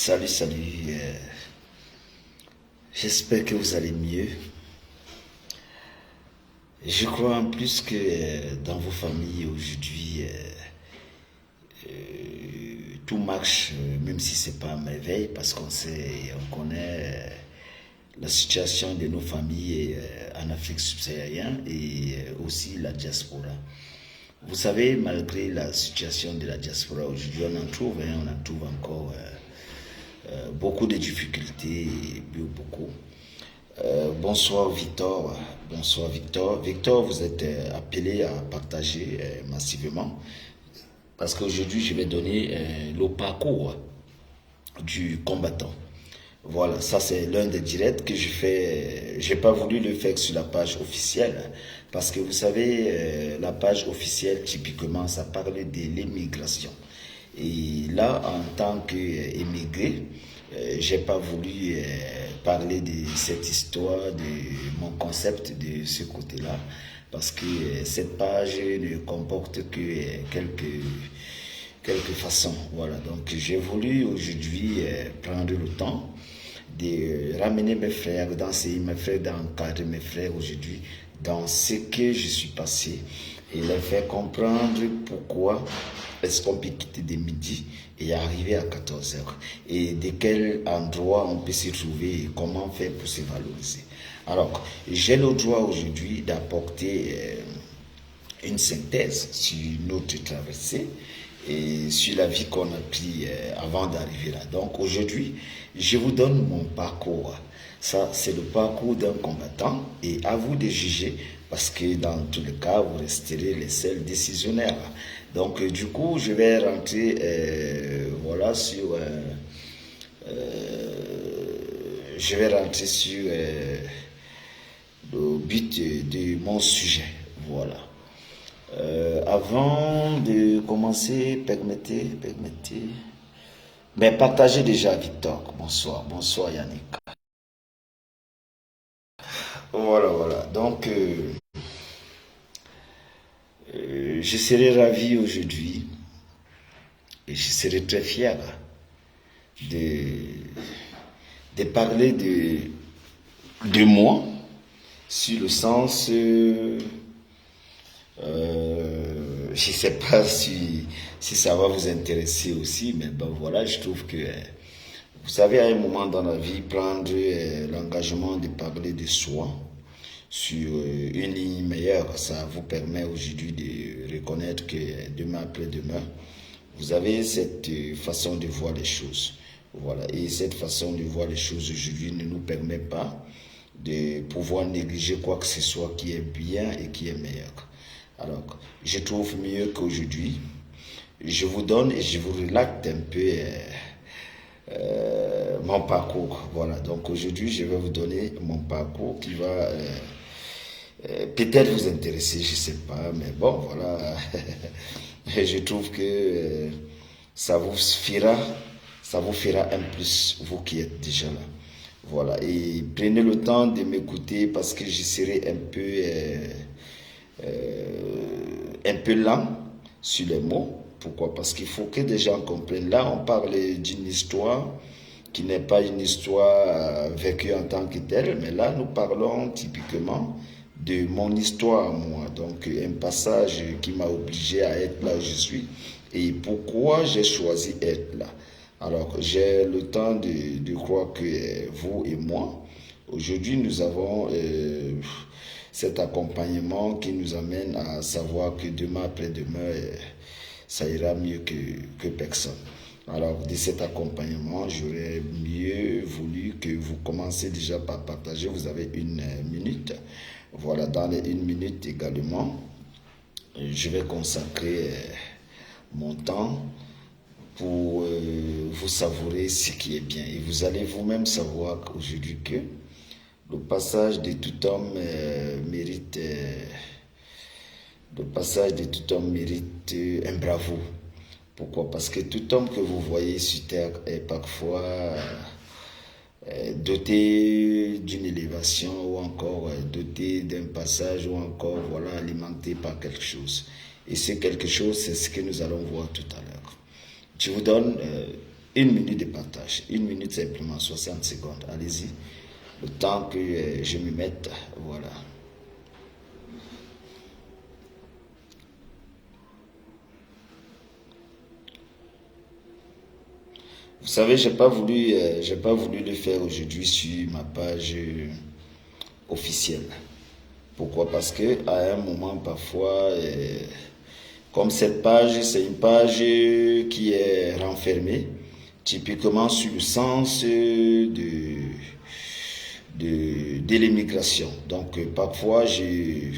Salut, salut. J'espère que vous allez mieux. Je crois en plus que dans vos familles aujourd'hui, tout marche, même si c'est pas à merveille, parce qu'on sait, on connaît la situation de nos familles en Afrique subsaharienne et aussi la diaspora. Vous savez, malgré la situation de la diaspora aujourd'hui, on en trouve encore beaucoup de difficultés, beaucoup. Bonsoir Victor. Bonsoir Victor. Victor, vous êtes appelé à partager massivement parce qu'aujourd'hui je vais donner le parcours du combattant. Voilà, ça c'est l'un des directs que je fais. J'ai pas voulu le faire sur la page officielle parce que vous savez, la page officielle typiquement ça parle de l'immigration. Et là, en tant qu'émigré, j'ai pas voulu parler de cette histoire, de mon concept de ce côté-là, parce que cette page ne comporte que quelques façons. Voilà, donc j'ai voulu aujourd'hui prendre le temps de ramener mes frères, d'enseigner mes frères, d'encadrer mes frères aujourd'hui dans ce que je suis passé et les faire comprendre pourquoi est-ce qu'on peut quitter de midi et arriver à 14 heures et de quel endroit on peut se trouver et comment faire pour se valoriser. Alors, j'ai le droit aujourd'hui d'apporter une synthèse sur notre traversée et sur la vie qu'on a pris avant d'arriver là. Donc aujourd'hui, je vous donne mon parcours. Ça, c'est le parcours d'un combattant et à vous de juger parce que dans tous les cas, vous resterez les seuls décisionnaires. Donc du coup, je vais rentrer voilà sur je vais rentrer sur le but de mon sujet. Voilà. Avant de commencer, permettez. Mais partagez déjà, Victor. Bonsoir, bonsoir Yannick. Voilà. Donc, je serai ravi aujourd'hui et je serai très fier de, de parler de moi sur le sens... je ne sais pas si ça va vous intéresser aussi, mais ben voilà, je trouve que, vous savez, à un moment dans la vie, prendre l'engagement de parler de soi sur une ligne meilleure, ça vous permet aujourd'hui de reconnaître que demain après-demain, vous avez cette façon de voir les choses. Voilà, et cette façon de voir les choses aujourd'hui ne nous permet pas de pouvoir négliger quoi que ce soit qui est bien et qui est meilleur. Alors, je trouve mieux qu'aujourd'hui, je vous donne et je vous relate un peu mon parcours. Voilà, donc aujourd'hui, je vais vous donner mon parcours qui va peut-être vous intéresser, je ne sais pas, mais bon, voilà. Je trouve que ça vous fera un plus, vous qui êtes déjà là. Voilà, et prenez le temps de m'écouter parce que je serai un peu lent sur les mots. Pourquoi? Parce qu'il faut que des gens comprennent. Là, on parle d'une histoire qui n'est pas une histoire vécue en tant que telle, mais là, nous parlons typiquement de mon histoire, moi. Donc, un passage qui m'a obligé à être là où je suis et pourquoi j'ai choisi être là. Alors, j'ai le temps de croire que vous et moi, aujourd'hui, nous avons cet accompagnement qui nous amène à savoir que demain après-demain, ça ira mieux que personne. Alors, de cet accompagnement, j'aurais mieux voulu que vous commencez déjà par partager. Vous avez une minute. Voilà, dans les une minute également, je vais consacrer mon temps pour vous savourer ce qui est bien. Et vous allez vous-même savoir aujourd'hui que le passage de tout homme mérite un bravo. Pourquoi? Parce que tout homme que vous voyez sur terre est parfois doté d'une élévation ou encore doté d'un passage ou encore voilà alimenté par quelque chose. Et c'est quelque chose, c'est ce que nous allons voir tout à l'heure. Je vous donne 1 minute de partage. 1 minute simplement, 60 secondes. Allez-y. Le temps que je me mette. Voilà. Vous savez, j'ai pas voulu le faire aujourd'hui sur ma page officielle. Pourquoi? Parce que à un moment, parfois, comme cette page, c'est une page qui est renfermée, typiquement sur le sens de l'immigration. Donc, parfois, je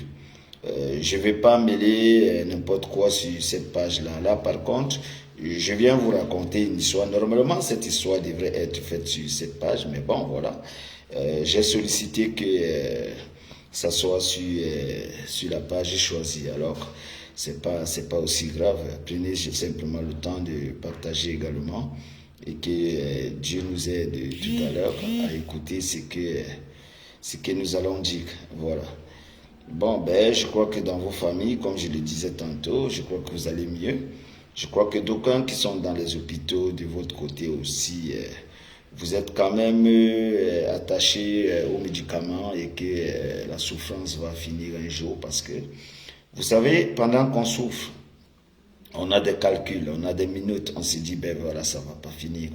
vais pas mêler n'importe quoi sur cette page-là. Là, par contre, je viens vous raconter une histoire. Normalement, cette histoire devrait être faite sur cette page, mais bon, voilà. J'ai sollicité que ça soit sur la page choisie. Alors, c'est pas aussi grave. Prenez simplement le temps de partager également et que Dieu nous aide tout à l'heure à écouter ce que nous allons dire. Voilà. Bon, ben, je crois que dans vos familles, comme je le disais tantôt, je crois que vous allez mieux. Je crois que d'aucuns qui sont dans les hôpitaux de votre côté aussi, vous êtes quand même attachés aux médicaments et que la souffrance va finir un jour parce que, vous savez, pendant qu'on souffre, on a des calculs, on a des minutes, on se dit, ben voilà, ça va pas finir.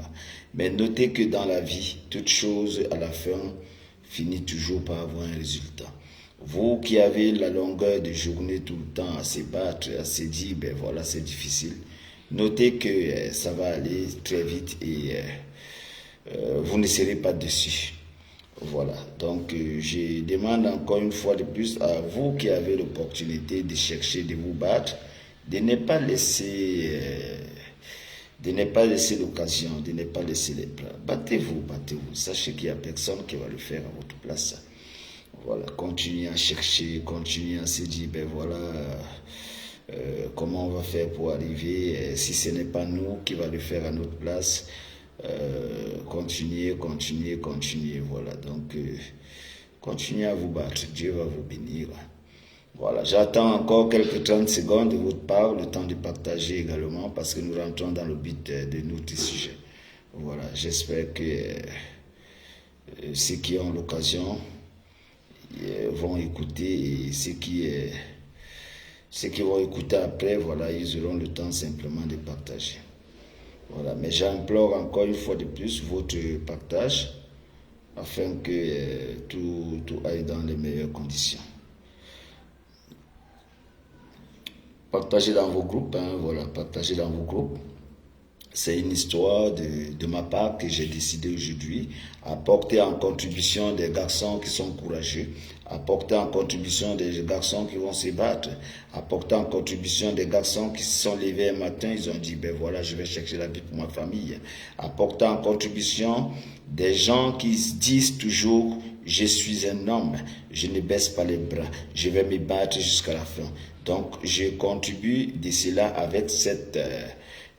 Mais notez que dans la vie, toute chose à la fin finit toujours par avoir un résultat. Vous qui avez la longueur de journée tout le temps à se battre, à se dire, ben voilà, c'est difficile, notez que ça va aller très vite et vous ne serez pas dessus. Voilà, donc je demande encore une fois de plus à vous qui avez l'opportunité de chercher de vous battre, de ne pas laisser l'occasion, de ne pas laisser les plans. Battez-vous, battez-vous. Sachez qu'il n'y a personne qui va le faire à votre place. Voilà, continuez à chercher, continuez à se dire, ben voilà, comment on va faire pour arriver, si ce n'est pas nous qui va le faire à notre place. Continuez, continuez, continuez. Voilà, donc continuez à vous battre. Dieu va vous bénir. Voilà, j'attends encore quelques 30 secondes de votre part, le temps de partager également, parce que nous rentrons dans le but de notre sujet. Voilà, j'espère que ceux qui ont l'occasion vont écouter et ceux qui vont écouter après, voilà, ils auront le temps simplement de partager. Voilà, mais j'implore encore une fois de plus votre partage afin que tout aille dans les meilleures conditions. Partagez dans vos groupes, hein, voilà, partagez dans vos groupes. C'est une histoire de ma part que j'ai décidé aujourd'hui, apporter en contribution des garçons qui sont courageux, apporter en contribution des garçons qui vont se battre, apporter en contribution des garçons qui se sont levés un matin, ils ont dit, ben voilà, je vais chercher la vie pour ma famille. Apporter en contribution des gens qui disent toujours, je suis un homme, je ne baisse pas les bras, je vais me battre jusqu'à la fin. Donc, je contribue de cela avec cette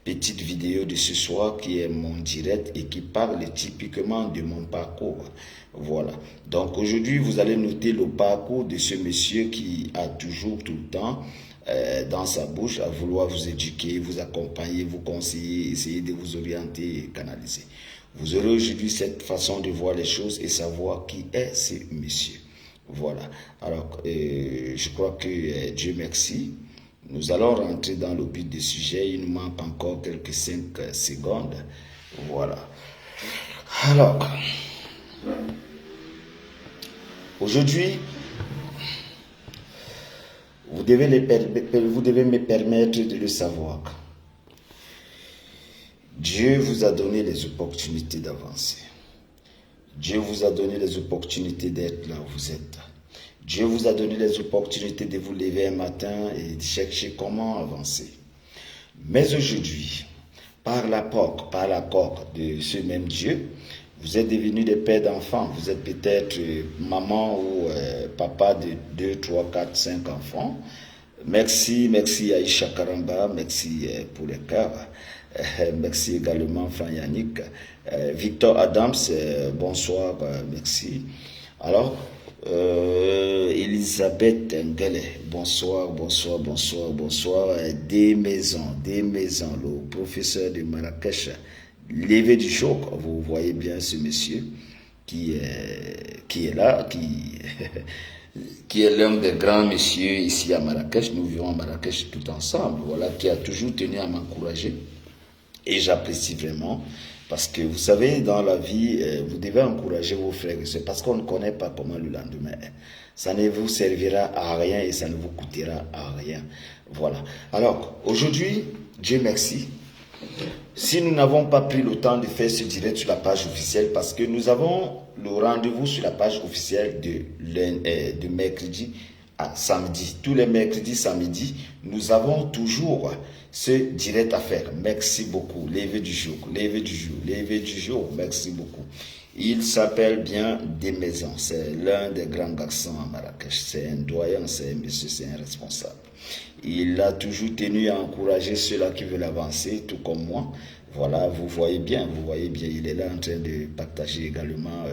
petite vidéo de ce soir qui est mon direct et qui parle typiquement de mon parcours. Voilà. Donc aujourd'hui, vous allez noter le parcours de ce monsieur qui a toujours tout le temps dans sa bouche à vouloir vous éduquer, vous accompagner, vous conseiller, essayer de vous orienter et canaliser. Vous aurez aujourd'hui cette façon de voir les choses et savoir qui est ce monsieur. Voilà. Alors, je crois que Dieu merci. Nous allons rentrer dans le but du sujet. Il nous manque encore quelques 5 secondes. Voilà. Alors, aujourd'hui, vous devez me permettre de le savoir. Dieu vous a donné les opportunités d'avancer. Dieu vous a donné les opportunités d'être là où vous êtes. Dieu vous a donné les opportunités de vous lever un matin et de chercher comment avancer. Mais aujourd'hui, par l'accord de ce même Dieu, vous êtes devenus des pères d'enfants. Vous êtes peut-être maman ou papa de 2, 3, 4, 5 enfants. Merci Aïcha Karamba, merci pour les cœurs. Merci également Franck Yannick. Victor Adams, bonsoir, merci. Alors, Elisabeth Ngele, bonsoir. Des maisons, le professeur de Marrakech, lever du jour. Vous voyez bien ce monsieur qui est là, qui est l'un des grands messieurs ici à Marrakech. Nous vivons à Marrakech tout ensemble, voilà, qui a toujours tenu à m'encourager. Et j'apprécie vraiment, parce que vous savez, dans la vie, vous devez encourager vos frères et sœurs, parce qu'on ne connaît pas comment le lendemain est. Ça ne vous servira à rien et ça ne vous coûtera à rien. Voilà. Alors, aujourd'hui, Dieu merci. Si nous n'avons pas pris le temps de faire ce direct sur la page officielle, parce que nous avons le rendez-vous sur la page officielle de mercredi à samedi. Tous les mercredis, samedi, nous avons toujours ce direct à faire. Merci beaucoup. Lever du jour, lever du jour, lever du jour. Merci beaucoup. Il s'appelle bien Des Maisons. C'est l'un des grands garçons à Marrakech. C'est un doyen, c'est un monsieur, c'est un responsable. Il a toujours tenu à encourager ceux-là qui veulent avancer, tout comme moi. Voilà, vous voyez bien, il est là en train de partager également.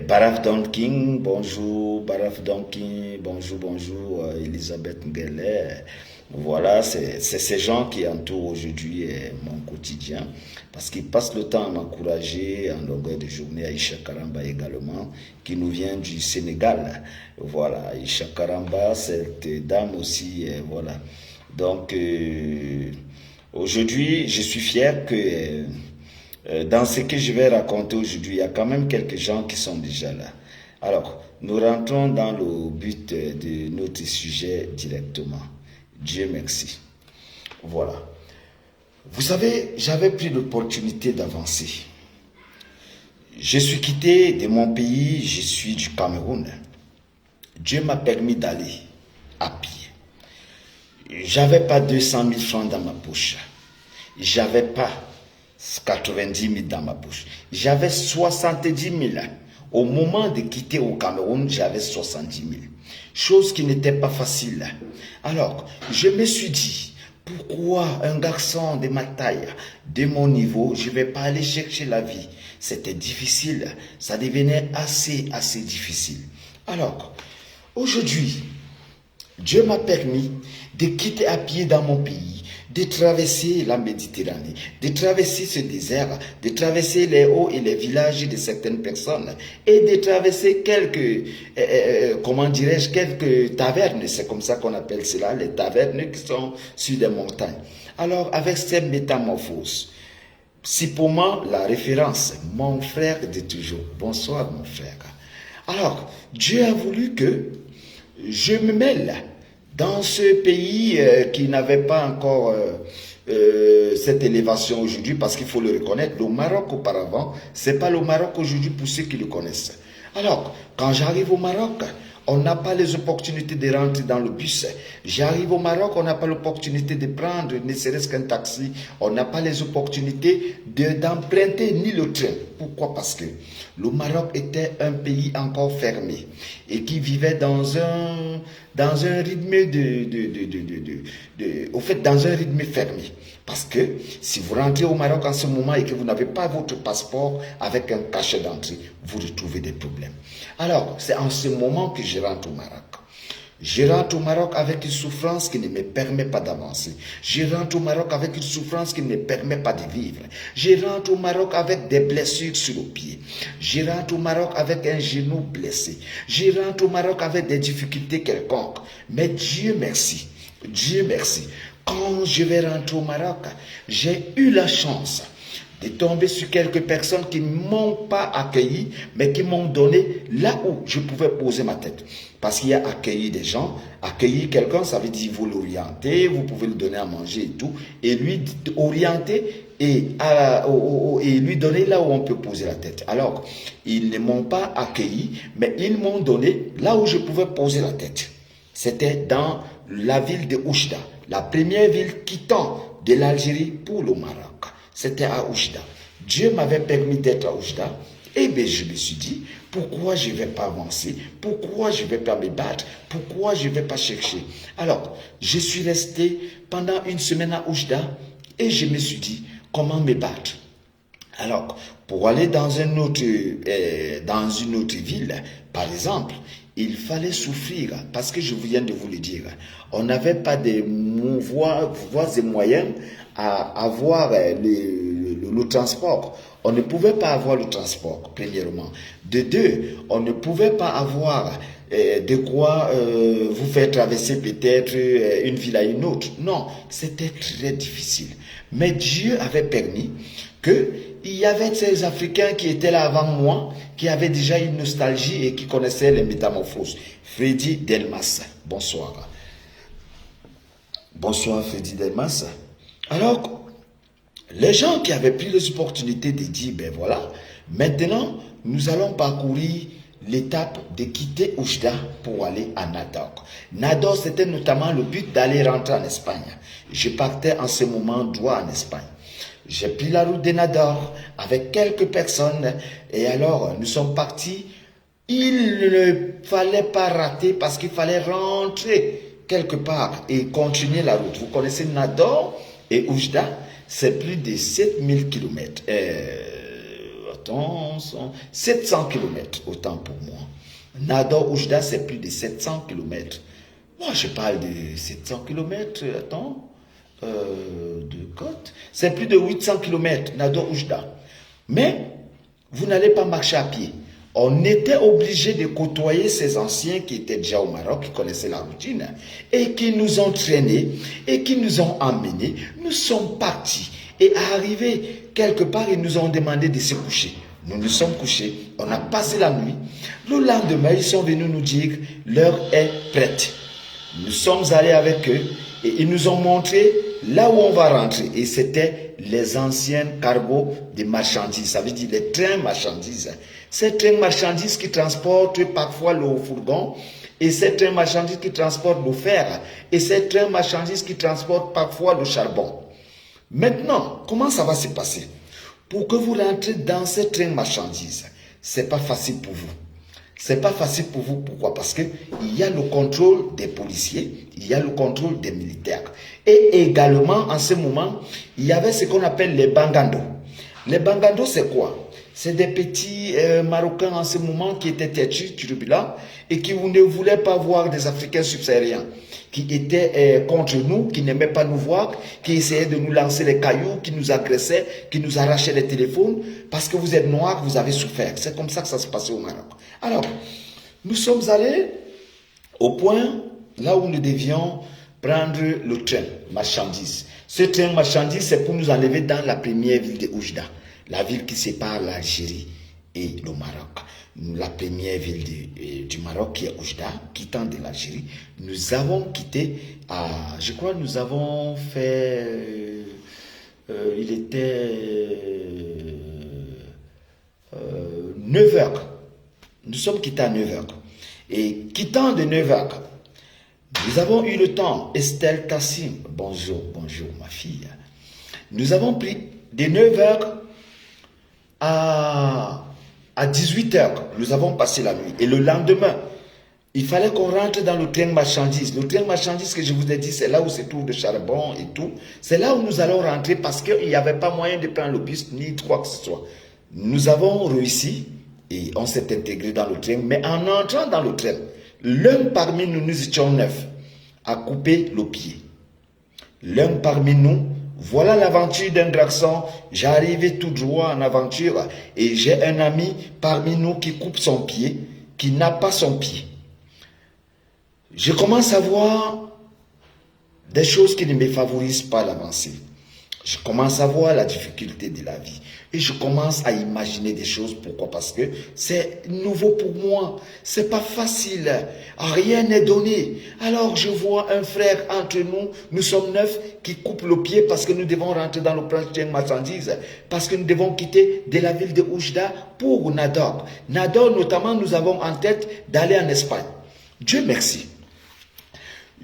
Baraf Donkin, bonjour, Baraf Donkin, bonjour, Elisabeth Nguele. Voilà, c'est ces gens qui entourent aujourd'hui mon quotidien, parce qu'ils passent le temps à m'encourager en longueur de journée. Aïcha Karamba également, qui nous vient du Sénégal. Voilà, Aïcha Karamba, cette dame aussi, voilà. Donc, aujourd'hui, je suis fier que dans ce que je vais raconter aujourd'hui, il y a quand même quelques gens qui sont déjà là. Alors, nous rentrons dans le but de notre sujet directement. Dieu merci. Voilà. Vous savez, j'avais pris l'opportunité d'avancer. Je suis quitté de mon pays, je suis du Cameroun. Dieu m'a permis d'aller à pied. J'avais pas 200 000 francs dans ma poche. J'avais pas 90 000 dans ma poche. J'avais 70 000. Au moment de quitter au Cameroun, j'avais 70 000. Chose qui n'était pas facile. Alors, je me suis dit, pourquoi un garçon de ma taille, de mon niveau, je ne vais pas aller chercher la vie? C'était difficile. Ça devenait assez difficile. Alors, aujourd'hui, Dieu m'a permis de quitter à pied dans mon pays, de traverser la Méditerranée, de traverser ce désert, de traverser les hauts et les villages de certaines personnes et de traverser quelques, comment dirais-je, quelques tavernes, c'est comme ça qu'on appelle cela, les tavernes qui sont sur des montagnes. Alors, avec ces métamorphoses, si pour moi, la référence, mon frère de toujours. Bonsoir, mon frère. Alors, Dieu a voulu que je me mêle dans ce pays qui n'avait pas encore cette élévation aujourd'hui, parce qu'il faut le reconnaître, le Maroc auparavant, c'est pas le Maroc aujourd'hui pour ceux qui le connaissent. Alors, quand j'arrive au Maroc, on n'a pas les opportunités de rentrer dans le bus. J'arrive au Maroc, on n'a pas l'opportunité de prendre ne serait-ce qu'un taxi. On n'a pas les opportunités d'emprunter ni le train. Pourquoi? Parce que le Maroc était un pays encore fermé et qui vivait dans un rythme dans un rythme fermé. Parce que si vous rentrez au Maroc en ce moment et que vous n'avez pas votre passeport avec un cachet d'entrée, vous retrouvez des problèmes. Alors, c'est en ce moment que je rentre au Maroc. Je rentre au Maroc avec une souffrance qui ne me permet pas d'avancer. Je rentre au Maroc avec une souffrance qui ne me permet pas de vivre. Je rentre au Maroc avec des blessures sur le pied. Je rentre au Maroc avec un genou blessé. Je rentre au Maroc avec des difficultés quelconques. Mais Dieu merci. Dieu merci. Quand je vais rentrer au Maroc, j'ai eu la chance de tomber sur quelques personnes qui ne m'ont pas accueilli, mais qui m'ont donné là où je pouvais poser ma tête. Parce qu'il y a accueillir des gens, accueillir quelqu'un, ça veut dire vous l'orienter, vous pouvez lui donner à manger et tout, et lui orienter et lui donner là où on peut poser la tête. Alors, ils ne m'ont pas accueilli, mais ils m'ont donné là où je pouvais poser la tête. C'était dans la ville de Oujda, la première ville quittant de l'Algérie pour le Maroc. C'était à Oujda. Dieu m'avait permis d'être à Oujda. Et bien, je me suis dit, pourquoi je ne vais pas avancer? Pourquoi je ne vais pas me battre? Pourquoi je ne vais pas chercher? Alors, je suis resté pendant une semaine à Oujda et je me suis dit, comment me battre? Alors, pour aller dans une autre ville, par exemple, il fallait souffrir, parce que je viens de vous le dire, on n'avait pas de voies et moyens à avoir le le transport. On ne pouvait pas avoir le transport, premièrement. De deux, on ne pouvait pas avoir de quoi vous faire traverser peut-être une ville à une autre. Non, c'était très difficile. Mais Dieu avait permis qu'il y avait ces Africains qui étaient là avant moi, qui avaient déjà une nostalgie et qui connaissaient les métamorphoses. Freddy Delmas, bonsoir. Bonsoir Freddy Delmas. Alors, les gens qui avaient pris les opportunités de dire, ben voilà, maintenant, nous allons parcourir l'étape de quitter Oujda pour aller à Nador. Nador, c'était notamment le but d'aller rentrer en Espagne. Je partais en ce moment droit en Espagne. J'ai pris la route de Nador avec quelques personnes et alors nous sommes partis. Il ne fallait pas rater parce qu'il fallait rentrer quelque part et continuer la route. Vous connaissez Nador et Oujda, c'est plus de 7000 km. 700 km, autant pour moi. Nador Oujda, c'est plus de 700 km. Moi, je parle de 700 km, de côte. C'est plus de 800 km, Nador Oujda. Mais, vous n'allez pas marcher à pied. On était obligé de côtoyer ces anciens qui étaient déjà au Maroc, qui connaissaient la routine, et qui nous ont traînés, et qui nous ont emmenés. Nous sommes partis. Et arrivés quelque part, ils nous ont demandé de se coucher. Nous nous sommes couchés, on a passé la nuit. Le lendemain, ils sont venus nous dire, l'heure est prête. Nous sommes allés avec eux et ils nous ont montré là où on va rentrer. Et c'était les anciens cargos de marchandises, ça veut dire les trains marchandises. Ces trains marchandises qui transportent parfois le fourgon, et ces trains marchandises qui transportent le fer, et ces trains marchandises qui transportent parfois le charbon. Maintenant, comment ça va se passer? Pour que vous rentrez dans ces trains marchandises, c'est pas facile pour vous. C'est pas facile pour vous. Pourquoi? Parce que il y a le contrôle des policiers, il y a le contrôle des militaires. Et également, en ce moment, il y avait ce qu'on appelle les bangandos. Les bangandos, c'est quoi? C'est des petits Marocains en ce moment qui étaient têtus, turbulents, et qui ne voulaient pas voir des Africains subsahariens, qui étaient contre nous, qui n'aimaient pas nous voir, qui essayaient de nous lancer les cailloux, qui nous agressaient, qui nous arrachaient les téléphones, parce que vous êtes noirs, vous avez souffert. C'est comme ça que ça se passait au Maroc. Alors, nous sommes allés au point, là où nous devions prendre le train marchandise. Ce train marchandise, c'est pour nous enlever dans la première ville de Oujda, la ville qui sépare l'Algérie et le Maroc. La première ville du Maroc qui est Oujda, quittant de l'Algérie. Nous avons quitté, je crois nous avons fait, il était 9 heures. Nous sommes quittés à 9 heures. Et quittant de 9 heures, nous avons eu le temps. Estelle Tassim, bonjour, bonjour ma fille. Nous avons pris de 9 heures à 18 heures, nous avons passé la nuit. Et le lendemain, il fallait qu'on rentre dans le train marchandise. Le train marchandise que je vous ai dit, c'est là où se trouve le charbon et tout. C'est là où nous allons rentrer parce qu'il n'y avait pas moyen de prendre le bus ni quoi que ce soit. Nous avons réussi et on s'est intégré dans le train. Mais en entrant dans le train, l'un parmi nous, nous étions 9, a coupé le pied. L'un parmi nous, voilà l'aventure d'un garçon. J'arrivais tout droit en aventure et j'ai un ami parmi nous qui coupe son pied, qui n'a pas son pied. Je commence à voir des choses qui ne me favorisent pas l'avancée. Je commence à voir la difficulté de la vie. Et je commence à imaginer des choses. Pourquoi? Parce que c'est nouveau pour moi. C'est pas facile. Rien n'est donné. Alors je vois un frère entre nous. Nous sommes 9 qui coupe le pied parce que nous devons rentrer dans le train marchandise. Parce que nous devons quitter de la ville de Oujda pour Nador. Nador, notamment, nous avons en tête d'aller en Espagne. Dieu merci.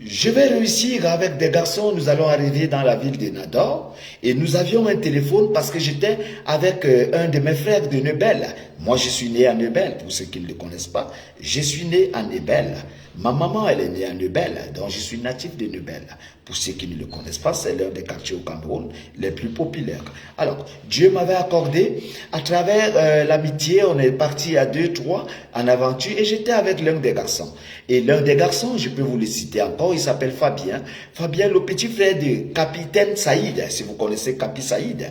Je vais réussir avec des garçons, nous allons arriver dans la ville de Nador et nous avions un téléphone parce que j'étais avec un de mes frères de Nebel. Moi, je suis né à Nebel, pour ceux qui ne le connaissent pas. Je suis né à Nebel. Ma maman, elle est née à Nebel, donc je suis natif de Nebel. Pour ceux qui ne le connaissent pas, c'est l'un des quartiers au Cameroun les plus populaires. Alors, Dieu m'avait accordé, à travers l'amitié, on est parti à 2, 3 en aventure et j'étais avec l'un des garçons. Et l'un des garçons, je peux vous le citer encore, il s'appelle Fabien. Fabien, le petit frère de Capitaine Saïd, si vous connaissez Capi Saïd.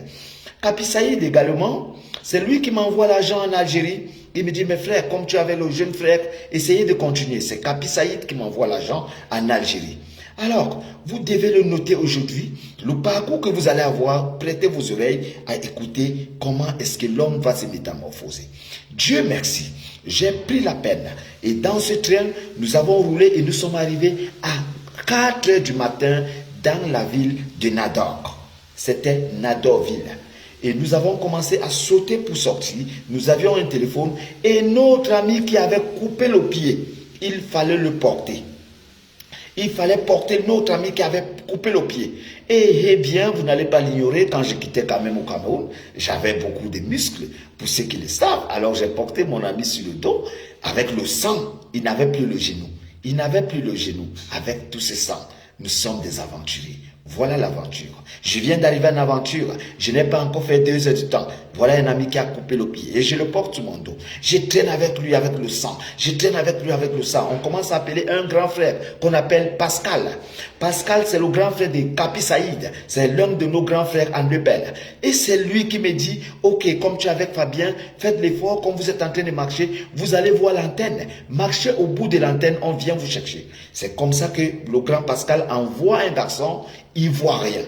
Kapi Saïd également, c'est lui qui m'envoie l'argent en Algérie. Il me dit, mes frères, comme tu avais le jeune frère, essayez de continuer. C'est Kapi Saïd qui m'envoie l'argent en Algérie. Alors, vous devez le noter aujourd'hui, le parcours que vous allez avoir, prêtez vos oreilles à écouter comment est-ce que l'homme va se métamorphoser. Dieu merci, j'ai pris la peine. Et dans ce train, nous avons roulé et nous sommes arrivés à 4 heures du matin dans la ville de Nador. C'était Nadorville. Et nous avons commencé à sauter pour sortir. Nous avions un téléphone et notre ami qui avait coupé le pied, il fallait le porter. Il fallait porter notre ami qui avait coupé le pied. Et eh bien, vous n'allez pas l'ignorer, quand je quittais quand même au Cameroun, j'avais beaucoup de muscles, pour ceux qui le savent. Alors j'ai porté mon ami sur le dos, avec le sang. Il n'avait plus le genou. Il n'avait plus le genou, avec tout ce sang. Nous sommes des aventuriers. Voilà l'aventure. Je viens d'arriver en aventure. Je n'ai pas encore fait 2 heures de temps. Voilà un ami qui a coupé le pied et je le porte sur mon dos. Je traîne avec lui avec le sang. Je traîne avec lui avec le sang. On commence à appeler un grand frère qu'on appelle Pascal. Pascal, c'est le grand frère de Kapi Saïd. C'est l'un de nos grands frères en rebelle. Et c'est lui qui me dit, ok, comme tu es avec Fabien, faites l'effort, comme vous êtes en train de marcher, vous allez voir l'antenne. Marchez au bout de l'antenne, on vient vous chercher. C'est comme ça que le grand Pascal envoie un garçon ivoirien.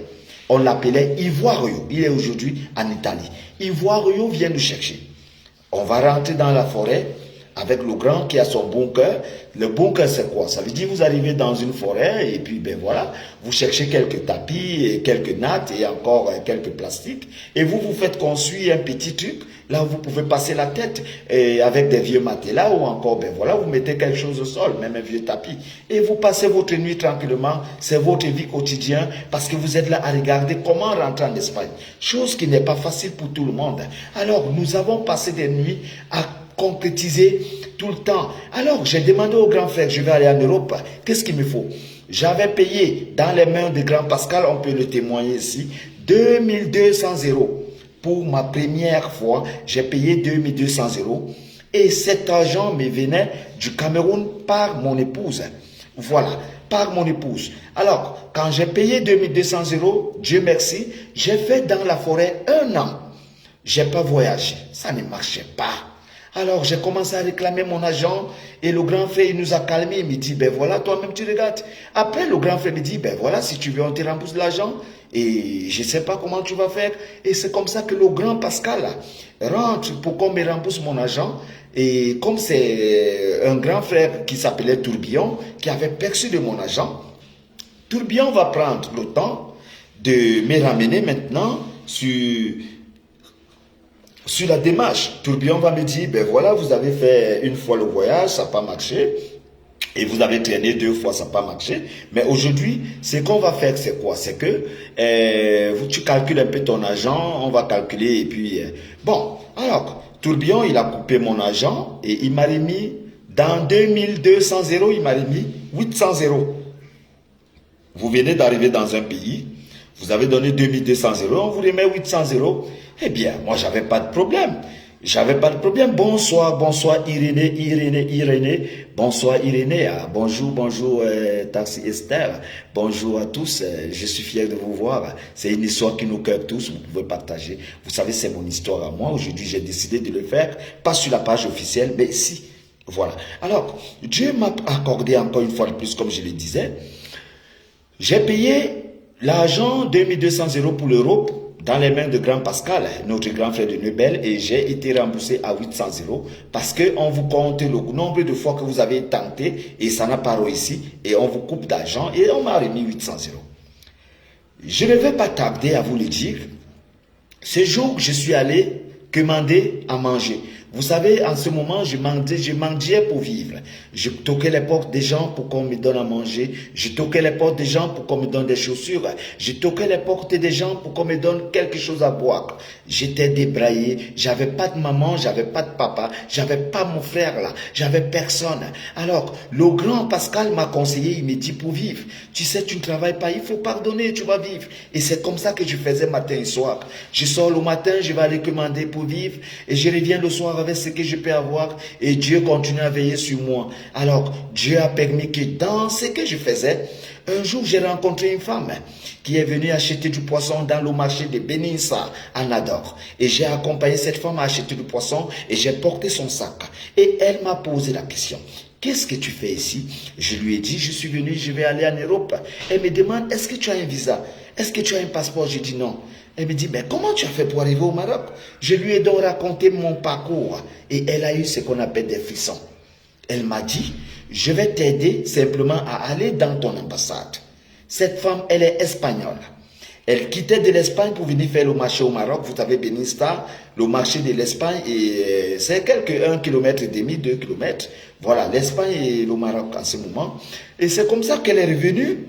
On l'appelait Ivoirio. Il est aujourd'hui en Italie. Ivoirio vient nous chercher. On va rentrer dans la forêt avec le grand qui a son bunker. Le bunker, c'est quoi? Ça veut dire que vous arrivez dans une forêt et puis, ben voilà, vous cherchez quelques tapis, et quelques nattes et encore quelques plastiques. Et vous vous faites construire un petit truc. Là, vous pouvez passer la tête avec des vieux matelas ou encore, ben voilà, vous mettez quelque chose au sol, même un vieux tapis. Et vous passez votre nuit tranquillement. C'est votre vie quotidienne parce que vous êtes là à regarder comment rentrer en Espagne. Chose qui n'est pas facile pour tout le monde. Alors, nous avons passé des nuits à concrétiser tout le temps. Alors, j'ai demandé au grand frère, je vais aller en Europe, qu'est-ce qu'il me faut? J'avais payé dans les mains de grand Pascal, on peut le témoigner ici, 2200 €. Pour ma première fois, j'ai payé 2200 € et cet argent me venait du Cameroun par mon épouse. Voilà, par mon épouse. Alors, quand j'ai payé 2200 €, Dieu merci, j'ai fait dans la forêt 1 an. J'ai pas voyagé, ça ne marchait pas. Alors, j'ai commencé à réclamer mon argent et le grand frère, il nous a calmés. Il me dit, ben voilà, toi-même, tu regardes. Après, le grand frère me dit, ben voilà, si tu veux, on te rembourse l'argent et je ne sais pas comment tu vas faire. Et c'est comme ça que le grand Pascal rentre pour qu'on me rembourse mon argent. Et comme c'est un grand frère qui s'appelait Tourbillon, qui avait perçu de mon argent, Tourbillon va prendre le temps de me ramener maintenant sur la démarche. Tourbillon va me dire, ben voilà, vous avez fait 1 fois le voyage, ça n'a pas marché. Et vous avez traîné 2 fois, ça n'a pas marché. Mais aujourd'hui, ce qu'on va faire, c'est quoi? C'est que tu calcules un peu ton argent, on va calculer et puis... bon, alors, Tourbillon, il a coupé mon argent et il m'a remis, dans 2200 €, il m'a remis 800 €. Vous venez d'arriver dans un pays, vous avez donné 2200 €, on vous remet 800 €. Eh bien, moi, j'avais pas de problème. J'avais pas de problème. Bonsoir, bonsoir Irénée. Bonsoir Irénée. Ah, bonjour Taxi Esther. Bonjour à tous. Je suis fier de vous voir. C'est une histoire qui nous cœur tous. Vous pouvez partager. Vous savez, c'est mon histoire à moi. Aujourd'hui, j'ai décidé de le faire. Pas sur la page officielle, mais si. Voilà. Alors, Dieu m'a accordé encore une fois de plus, comme je le disais. J'ai payé l'argent 2200 € pour l'Europe dans les mains de grand Pascal, notre grand frère de Nebel, et j'ai été remboursé à 800 € parce qu'on vous compte le nombre de fois que vous avez tenté et ça n'a pas réussi et on vous coupe d'argent et on m'a remis 800 €. Je ne vais pas tarder à vous le dire. Ce jour, je suis allé commander à manger. Vous savez, en ce moment, je mendiais pour vivre. Je toquais les portes des gens pour qu'on me donne à manger. Je toquais les portes des gens pour qu'on me donne des chaussures. Je toquais les portes des gens pour qu'on me donne quelque chose à boire. J'étais débraillé. J'avais pas de maman, j'avais pas de papa, j'avais pas mon frère là, j'avais personne. Alors, le grand Pascal m'a conseillé, il me dit pour vivre, tu sais, tu ne travailles pas, il faut pardonner, tu vas vivre. Et c'est comme ça que je faisais matin et soir. Je sors le matin, je vais aller commander pour vivre et je reviens le soir avoir avec ce que je peux avoir et Dieu continue à veiller sur moi. Alors, Dieu a permis que dans ce que je faisais, un jour j'ai rencontré une femme qui est venue acheter du poisson dans le marché de Beninsa à Nador. Et j'ai accompagné cette femme à acheter du poisson et j'ai porté son sac. Et elle m'a posé la question. Qu'est-ce que tu fais ici? Je lui ai dit, je suis venu, je vais aller en Europe. Elle me demande, est-ce que tu as un visa? Est-ce que tu as un passeport? Je dis non. Elle me dit, mais comment tu as fait pour arriver au Maroc? Je lui ai donc raconté mon parcours et elle a eu ce qu'on appelle des frissons. Elle m'a dit, je vais t'aider simplement à aller dans ton ambassade. Cette femme, elle est espagnole. Elle quittait de l'Espagne pour venir faire le marché au Maroc. Vous savez, Benista, le marché de l'Espagne, c'est quelques 1,5 km, 2 km. Voilà, l'Espagne et le Maroc en ce moment. Et c'est comme ça qu'elle est revenue.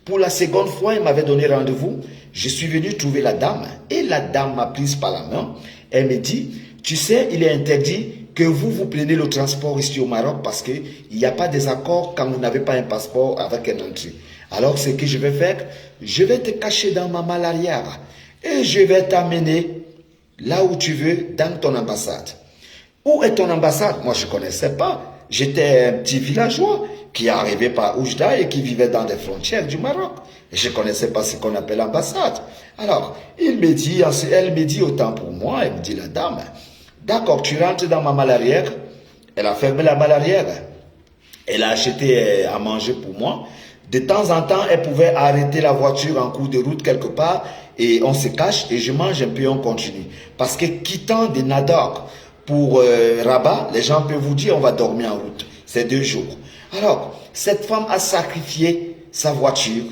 Pour la seconde fois, elle m'avait donné rendez-vous. Je suis venu trouver la dame. Et la dame m'a prise par la main. Elle me dit, tu sais, il est interdit que vous preniez le transport ici au Maroc parce qu'il n'y a pas des accords quand vous n'avez pas un passeport avec un entrée. Alors, ce que je vais faire, je vais te cacher dans ma malle arrière et je vais t'amener là où tu veux, dans ton ambassade. Où est ton ambassade? Moi, je ne connaissais pas. J'étais un petit villageois qui arrivait par Oujda et qui vivait dans les frontières du Maroc. Et je ne connaissais pas ce qu'on appelle l'ambassade. Alors, elle me dit autant pour moi, elle me dit la dame, d'accord, tu rentres dans ma malle arrière. Elle a fermé la malle arrière. Elle a acheté à manger pour moi. De temps en temps, elle pouvait arrêter la voiture en cours de route quelque part et on se cache et je mange un peu et on continue. Parce que quittant de Nador pour Rabat, les gens peuvent vous dire on va dormir en route. C'est 2 jours. Alors, cette femme a sacrifié sa voiture.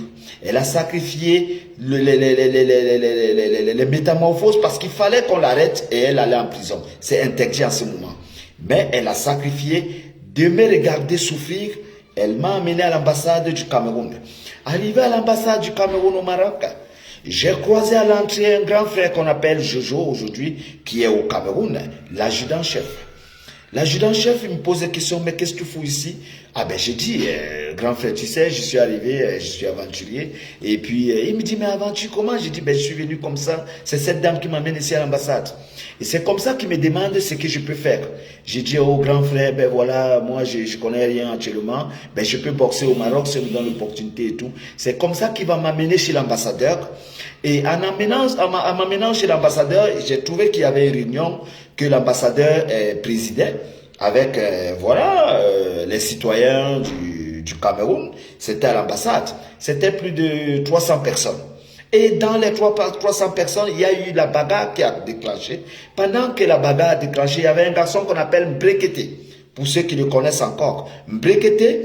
Elle a sacrifié les métamorphoses parce qu'il fallait qu'on l'arrête et elle allait en prison. C'est interdit en ce moment. Mais elle a sacrifié de me regarder souffrir. Elle m'a amené à l'ambassade du Cameroun. Arrivé à l'ambassade du Cameroun au Maroc, j'ai croisé à l'entrée un grand frère qu'on appelle Jojo aujourd'hui, qui est au Cameroun, l'adjudant-chef. L'adjudant-chef me pose la question, mais qu'est-ce que tu fous ici? Ah ben j'ai dit, grand frère, tu sais, je suis arrivé, je suis aventurier. Et puis il me dit, mais aventure comment? J'ai dit, ben je suis venu comme ça. C'est cette dame qui m'amène ici à l'ambassade. Et c'est comme ça qu'il me demande ce que je peux faire. J'ai dit au grand frère, ben voilà, moi je connais rien actuellement, ben je peux boxer au Maroc, ça me donne l'opportunité et tout. C'est comme ça qu'il va m'amener chez l'ambassadeur. Et en m'amenant chez l'ambassadeur, j'ai trouvé qu'il y avait une réunion que l'ambassadeur présidait avec les citoyens du Cameroun. C'était à l'ambassade. C'était plus de 300 personnes. Et dans les 300 personnes, il y a eu la bagarre qui a déclenché. Pendant que la bagarre a déclenché, il y avait un garçon qu'on appelle Mbrekete, pour ceux qui le connaissent encore. Mbrekete,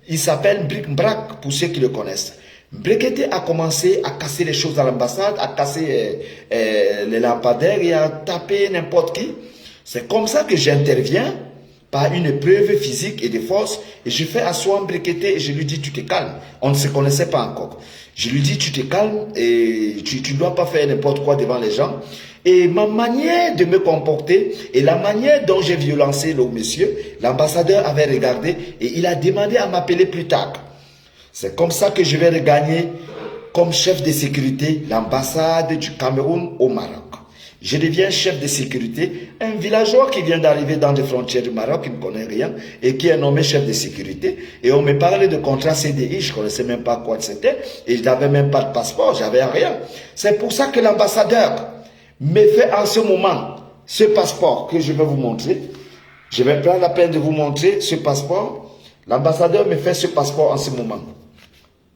il s'appelle Bric-Brac, pour ceux qui le connaissent. Mbrekete a commencé à casser les choses à l'ambassade, à casser les lampadaires et à taper n'importe qui. C'est comme ça que j'interviens par une preuve physique et de force et je fais asseoir Mbrekete et je lui dis tu te calmes. On ne se connaissait pas encore. Je lui dis tu te calmes et tu ne dois pas faire n'importe quoi devant les gens. Et ma manière de me comporter et la manière dont j'ai violencé le monsieur, l'ambassadeur avait regardé et il a demandé à m'appeler plus tard. C'est comme ça que je vais regagner comme chef de sécurité l'ambassade du Cameroun au Maroc. Je deviens chef de sécurité, un villageois qui vient d'arriver dans les frontières du Maroc, qui ne connaît rien, et qui est nommé chef de sécurité. Et on me parlait de contrat CDI, je ne connaissais même pas quoi c'était, et je n'avais même pas de passeport, j'avais rien. C'est pour ça que l'ambassadeur me fait en ce moment ce passeport que je vais vous montrer. Je vais prendre la peine de vous montrer ce passeport. L'ambassadeur me fait ce passeport en ce moment.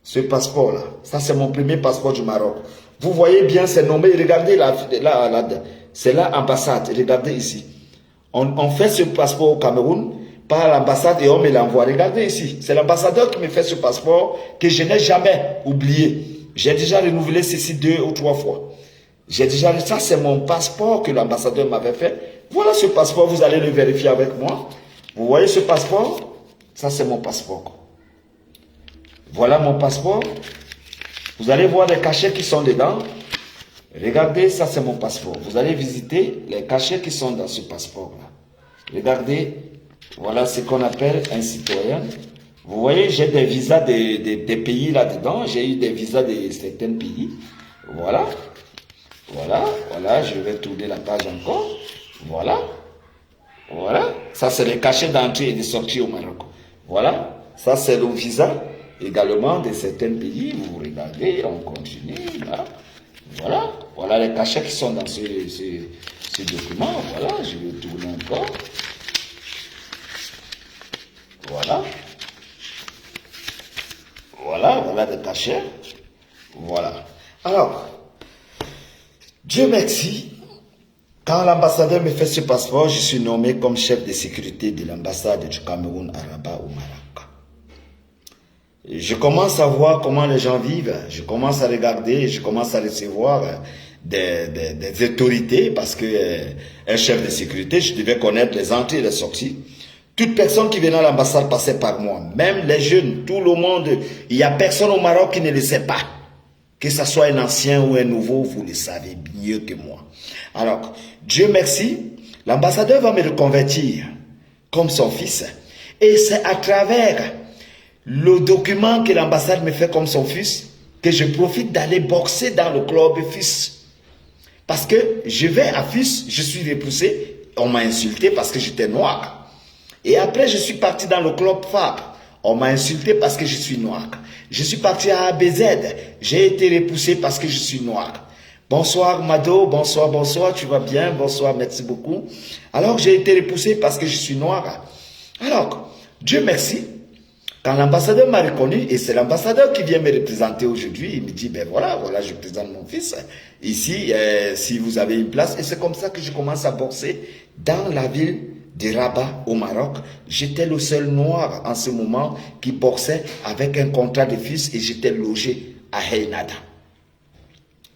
Ce passeport-là, ça c'est mon premier passeport du Maroc. Vous voyez bien, c'est nommé, regardez là, c'est là ambassade, regardez ici. On fait ce passeport au Cameroun par l'ambassade et on me l'envoie. Regardez ici, c'est l'ambassadeur qui me fait ce passeport que je n'ai jamais oublié. J'ai déjà renouvelé ceci 2 ou 3 fois. Ça c'est mon passeport que l'ambassadeur m'avait fait. Voilà ce passeport, vous allez le vérifier avec moi. Vous voyez ce passeport? Ça c'est mon passeport. Voilà mon passeport. Vous allez voir les cachets qui sont dedans. Regardez, ça c'est mon passeport. Vous allez visiter les cachets qui sont dans ce passeport-là. Regardez, voilà ce qu'on appelle un citoyen. Vous voyez, j'ai des visas des pays là-dedans. J'ai eu des visas de certains pays. Voilà. Voilà, je vais tourner la page encore. Voilà. Voilà. Ça, c'est les cachets d'entrée et de sortie au Maroc. Voilà. Ça, c'est le visa également de certains pays. Vous regardez, on continue. Là. Voilà. Voilà les cachets qui sont dans ces documents. Voilà. Je vais tourner encore. Voilà. Voilà. Voilà les cachets. Voilà. Alors, Dieu merci. Quand l'ambassadeur me fait ce passeport, je suis nommé comme chef de sécurité de l'ambassade du Cameroun à Rabat au Maroc. Je commence à voir comment les gens vivent, je commence à regarder, je commence à recevoir des autorités parce que un chef de sécurité, je devais connaître les entrées et les sorties. Toute personne qui venait à l'ambassade passait par moi, même les jeunes, tout le monde. Il n'y a personne au Maroc qui ne le sait pas. Que ce soit un ancien ou un nouveau, vous le savez mieux que moi. Alors, Dieu merci, l'ambassadeur va me reconvertir comme son fils. Et c'est à travers le document que l'ambassade me fait comme son fils que je profite d'aller boxer dans le club FIS. Parce que je vais à FIS, je suis repoussé, on m'a insulté parce que j'étais noir. Et après, je suis parti dans le club FAB. On m'a insulté parce que je suis noir. Je suis parti à ABZ. J'ai été repoussé parce que je suis noir. Bonsoir Mado, bonsoir, bonsoir, tu vas bien? Bonsoir, merci beaucoup. Alors, j'ai été repoussé parce que je suis noir. Alors, Dieu merci. Quand l'ambassadeur m'a reconnu, et c'est l'ambassadeur qui vient me représenter aujourd'hui, il me dit, ben voilà, je présente mon fils. Ici, si vous avez une place. Et c'est comme ça que je commence à boxer dans la ville de Rabat au Maroc. J'étais le seul noir en ce moment qui boxait avec un contrat de fils et j'étais logé à Haynada.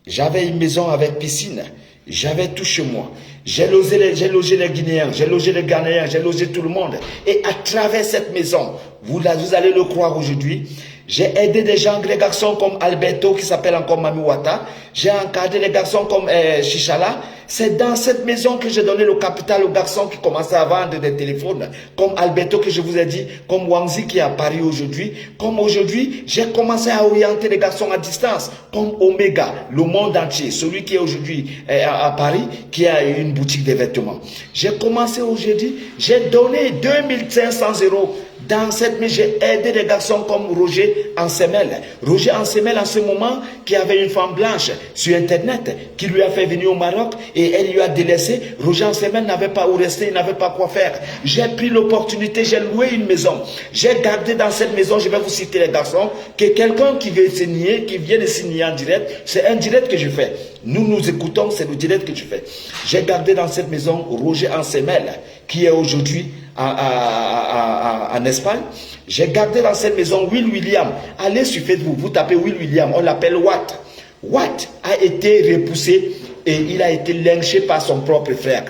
J'avais une maison avec piscine, j'avais tout chez moi. J'ai logé les Guinéens, j'ai logé les Ghanéens, j'ai logé tout le monde. Et à travers cette maison, vous allez le croire aujourd'hui, j'ai aidé des gens, des garçons comme Alberto qui s'appelle encore Mami Wata. J'ai encadré des garçons comme Chichala. C'est dans cette maison que j'ai donné le capital aux garçons qui commençaient à vendre des téléphones. Comme Alberto que je vous ai dit, comme Wangzi qui est à Paris aujourd'hui. Comme aujourd'hui, j'ai commencé à orienter les garçons à distance. Comme Omega, le monde entier. Celui qui est aujourd'hui à Paris, qui a une boutique de vêtements. J'ai commencé aujourd'hui, j'ai donné 2500 €. Dans cette maison, j'ai aidé des garçons comme Roger Ansemel. Roger Ansemel, en ce moment, qui avait une femme blanche sur Internet, qui lui a fait venir au Maroc et elle lui a délaissé. Roger Ansemel n'avait pas où rester, il n'avait pas quoi faire. J'ai pris l'opportunité, j'ai loué une maison. J'ai gardé dans cette maison, je vais vous citer les garçons, que quelqu'un qui veut se nier, qui vient de se nier en direct, c'est un direct que je fais. Nous écoutons, c'est le direct que je fais. J'ai gardé dans cette maison Roger Ansemel, qui est aujourd'hui en Espagne. J'ai gardé dans cette maison Will William. Allez sur Facebook, vous tapez Will William, on l'appelle Watt. Watt a été repoussé et il a été lynché par son propre frère,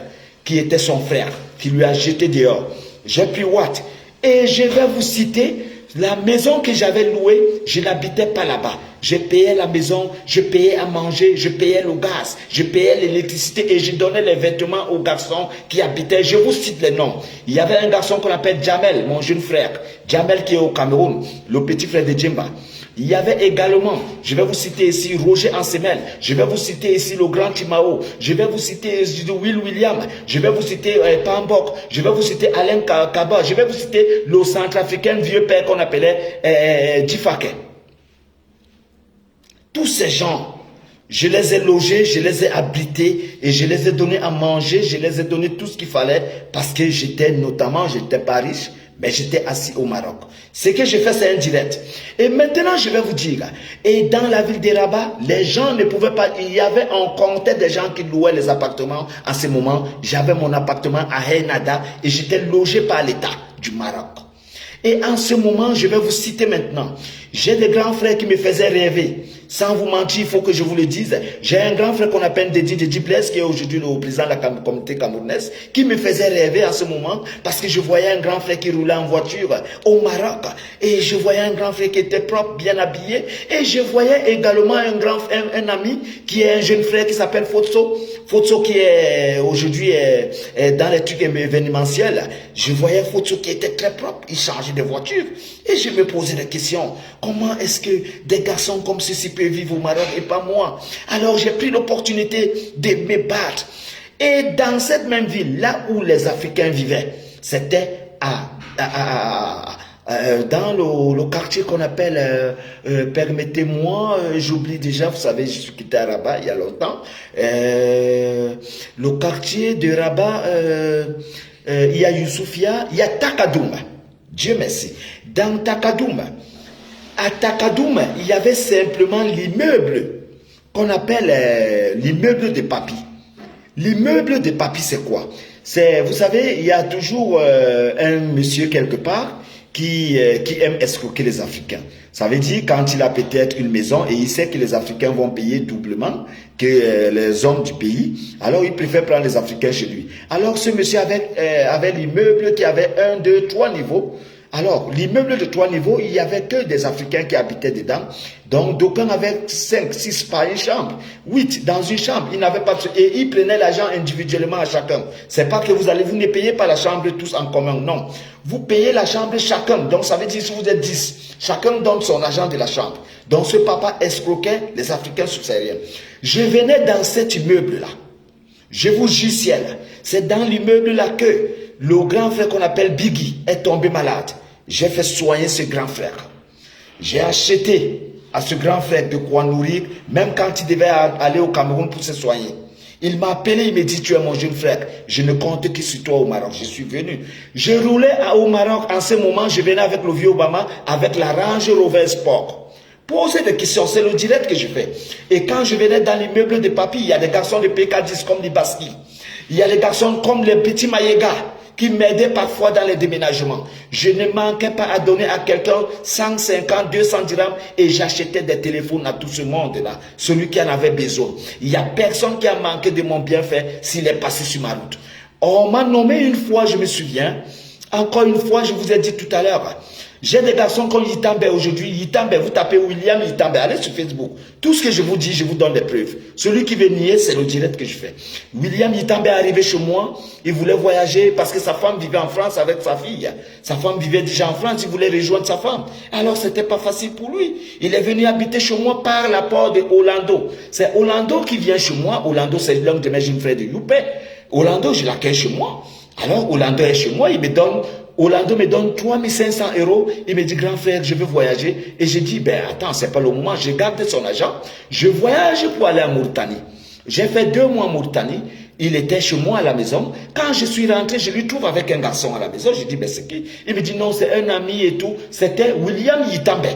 qui était son frère, qui lui a jeté dehors. J'ai pris Watt et je vais vous citer la maison que j'avais louée, je n'habitais pas là-bas. Je payais la maison, je payais à manger, je payais le gaz, je payais l'électricité et je donnais les vêtements aux garçons qui habitaient. Je vous cite les noms. Il y avait un garçon qu'on appelle Jamel, mon jeune frère. Jamel qui est au Cameroun, le petit frère de Djemba. Il y avait également, je vais vous citer ici Roger Ansemel, je vais vous citer ici le grand Timao, je vais vous citer Will William, je vais vous citer Pambok, je vais vous citer Alain Kaba, je vais vous citer le centrafricain vieux père qu'on appelait Difake. Tous ces gens, je les ai logés, je les ai habités et je les ai donnés à manger, je les ai donné tout ce qu'il fallait parce que j'étais pas riche, mais j'étais assis au Maroc. Ce que j'ai fait, c'est un direct. Et maintenant, je vais vous dire, et dans la ville de Rabat, les gens ne pouvaient pas, on comptait des gens qui louaient les appartements. En ce moment, j'avais mon appartement à Haynada et j'étais logé par l'État du Maroc. Et en ce moment, je vais vous citer maintenant. J'ai des grands frères qui me faisaient rêver. Sans vous mentir, il faut que je vous le dise. J'ai un grand frère qu'on appelle Dedi Blaise, qui est aujourd'hui le président de la communauté camerounaise, qui me faisait rêver en ce moment parce que je voyais un grand frère qui roulait en voiture au Maroc. Et je voyais un grand frère qui était propre, bien habillé. Et je voyais également un ami qui est un jeune frère qui s'appelle Fotso. Fotso qui est aujourd'hui dans les trucs événementiels. Je voyais Fotso qui était très propre. Il changeait de voiture. Et je me posais des questions. Comment est-ce que des garçons comme ceci peuvent vivre au Maroc et pas moi? Alors j'ai pris l'opportunité de me battre. Et dans cette même ville, là où les Africains vivaient, c'était dans le quartier qu'on appelle, permettez-moi, j'oublie déjà, vous savez, je suis quitté à Rabat il y a longtemps, le quartier de Rabat, il y a Youssoufia, il y a Takadoum, Dieu merci. Dans Takadoum, à Takadoum, il y avait simplement l'immeuble qu'on appelle l'immeuble de Papi. L'immeuble de Papi, c'est quoi? C'est, vous savez, il y a toujours un monsieur quelque part qui aime escroquer les Africains. Ça veut dire quand il a peut-être une maison et il sait que les Africains vont payer doublement que les hommes du pays, alors il préfère prendre les Africains chez lui. Alors ce monsieur avait l'immeuble qui avait 1, 2, 3 niveaux. Alors, l'immeuble de 3 niveaux, il n'y avait que des Africains qui habitaient dedans. Donc, d'aucuns avaient 5, 6 par une chambre, 8 dans une chambre. Ils n'avaient pas et ils prenaient l'argent individuellement à chacun. C'est pas que vous ne payez pas la chambre tous en commun, non. Vous payez la chambre chacun. Donc, ça veut dire si vous êtes 10, chacun donne son argent de la chambre. Donc, ce papa escroquait les Africains subsahariens. Je venais dans cet immeuble-là. Je vous jure ciel, c'est dans l'immeuble-là que le grand frère qu'on appelle Biggie est tombé malade. J'ai fait soigner ce grand frère. J'ai acheté à ce grand frère de quoi nourrir, même quand il devait aller au Cameroun pour se soigner. Il m'a appelé, il me dit, tu es mon jeune frère. Je ne compte que sur toi au Maroc. Je suis venu. Je roulais au Maroc. En ce moment, je venais avec le vieux Obama, avec la Range Rover Sport. Poser des questions, c'est le direct que je fais. Et quand je venais dans l'immeuble de Papi, il y a des garçons de PK10 comme Libaski. Il y a des garçons comme les petits Maïga qui m'aidaient parfois dans les déménagements. Je ne manquais pas à donner à quelqu'un 150, 200 dirhams et j'achetais des téléphones à tout ce monde-là, celui qui en avait besoin. Il n'y a personne qui a manqué de mon bienfait s'il est passé sur ma route. On m'a nommé une fois, je me souviens, encore une fois, je vous ai dit tout à l'heure, j'ai des garçons comme Yitambe aujourd'hui. Yitambe, vous tapez William Yitambe, allez sur Facebook. Tout ce que je vous dis, je vous donne des preuves. Celui qui veut nier, c'est le direct que je fais. William Yitambe est arrivé chez moi, il voulait voyager parce que sa femme vivait en France avec sa fille. Sa femme vivait déjà en France, il voulait rejoindre sa femme. Alors c'était pas facile pour lui. Il est venu habiter chez moi par la porte de Orlando. C'est Orlando qui vient chez moi. Orlando, c'est l'homme de mes jeunes frères de Youpe. Orlando, je l'accueille chez moi. Alors Orlando est chez moi, Orlando me donne 3500 €. Il me dit, grand frère, je veux voyager. Et j'ai dit, ben attends, c'est pas le moment. Je garde son argent. Je voyage pour aller en Mauritanie. J'ai fait 2 mois en Mauritanie. Il était chez moi à la maison. Quand je suis rentré, je lui trouve avec un garçon à la maison. Je dis, ben c'est qui? Il me dit, non, c'est un ami et tout. C'était William Yitambe.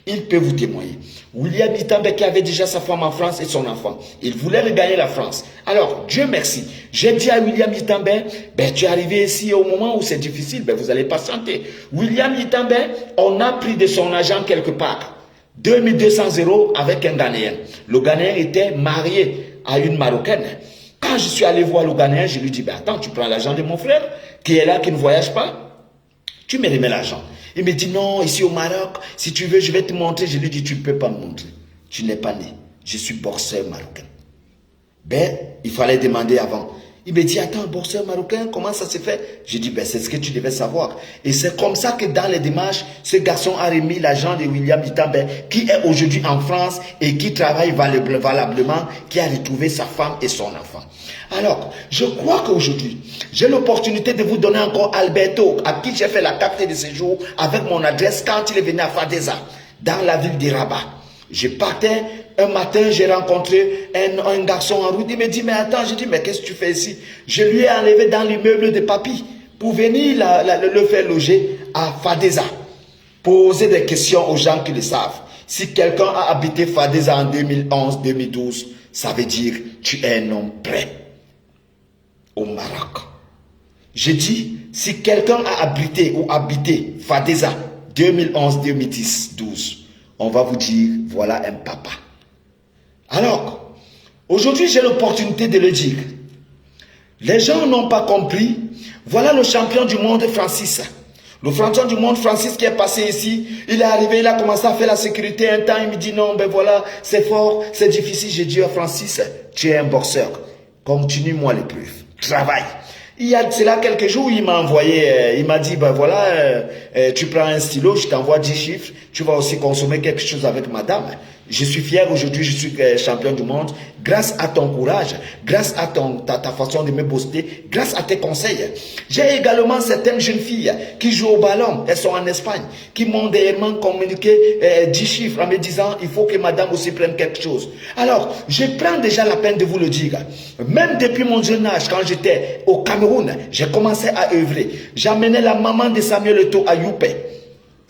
Il peut vous témoigner. William Yitambe qui avait déjà sa femme en France et son enfant. Il voulait regagner la France. Alors, Dieu merci. J'ai dit à William Yitambe, ben tu es arrivé ici au moment où c'est difficile, ben vous allez patienter. William Yitambe, on a pris de son argent quelque part. 2200 € avec un Ghanéen. Le Ghanéen était marié à une Marocaine. Quand je suis allé voir le Ghanéen, je lui dis, ben attends, tu prends l'argent de mon frère, qui est là, qui ne voyage pas. Tu me remets l'argent. Il me dit, non, ici au Maroc, si tu veux, je vais te montrer. Je lui dis, tu ne peux pas me montrer. Tu n'es pas né. Je suis boxeur marocain. Ben, il fallait demander avant. Il me dit, attends, boxeur marocain, comment ça se fait? Je dis, ben, c'est ce que tu devais savoir. Et c'est comme ça que dans les démarches, ce garçon a remis l'agent de William Yitambe, qui est aujourd'hui en France et qui travaille valablement, qui a retrouvé sa femme et son enfant. Alors, je crois qu'aujourd'hui, j'ai l'opportunité de vous donner encore Alberto, à qui j'ai fait la carte de séjour avec mon adresse quand il est venu à Fadeza, dans la ville de Rabat. Je partais, un matin, j'ai rencontré un garçon en route. Il me dit, mais attends, je dis, mais qu'est-ce que tu fais ici? Je lui ai enlevé dans l'immeuble de Papi pour venir le faire loger à Fadeza. Poser des questions aux gens qui le savent. Si quelqu'un a habité Fadeza en 2011, 2012, ça veut dire tu es un homme prêt au Maroc. J'ai dit, si quelqu'un a habité Fadeza 2011, 2010, 12, on va vous dire, voilà un papa. Alors, aujourd'hui, j'ai l'opportunité de le dire. Les gens n'ont pas compris. Voilà le champion du monde, Francis. Le champion du monde, Francis, qui est passé ici, il est arrivé, il a commencé à faire la sécurité un temps. Il me dit, non, ben voilà, c'est fort, c'est difficile. J'ai dit à Francis, tu es un boxeur. Continue-moi l'épreuve. Travaille. Il y a cela quelques jours, il m'a envoyé, il m'a dit, ben voilà, tu prends un stylo, je t'envoie 10 chiffres, tu vas aussi consommer quelque chose avec madame. Je suis fier aujourd'hui, je suis champion du monde grâce à ton courage, grâce à ta façon de me booster, grâce à tes conseils. J'ai également certaines jeunes filles qui jouent au ballon, elles sont en Espagne, qui m'ont dernièrement communiqué 10 chiffres en me disant il faut que madame aussi prenne quelque chose. Alors, je prends déjà la peine de vous le dire. Même depuis mon jeune âge, quand j'étais au Cameroun, j'ai commencé à œuvrer. J'amenais la maman de Samuel Eto'o à Youpé.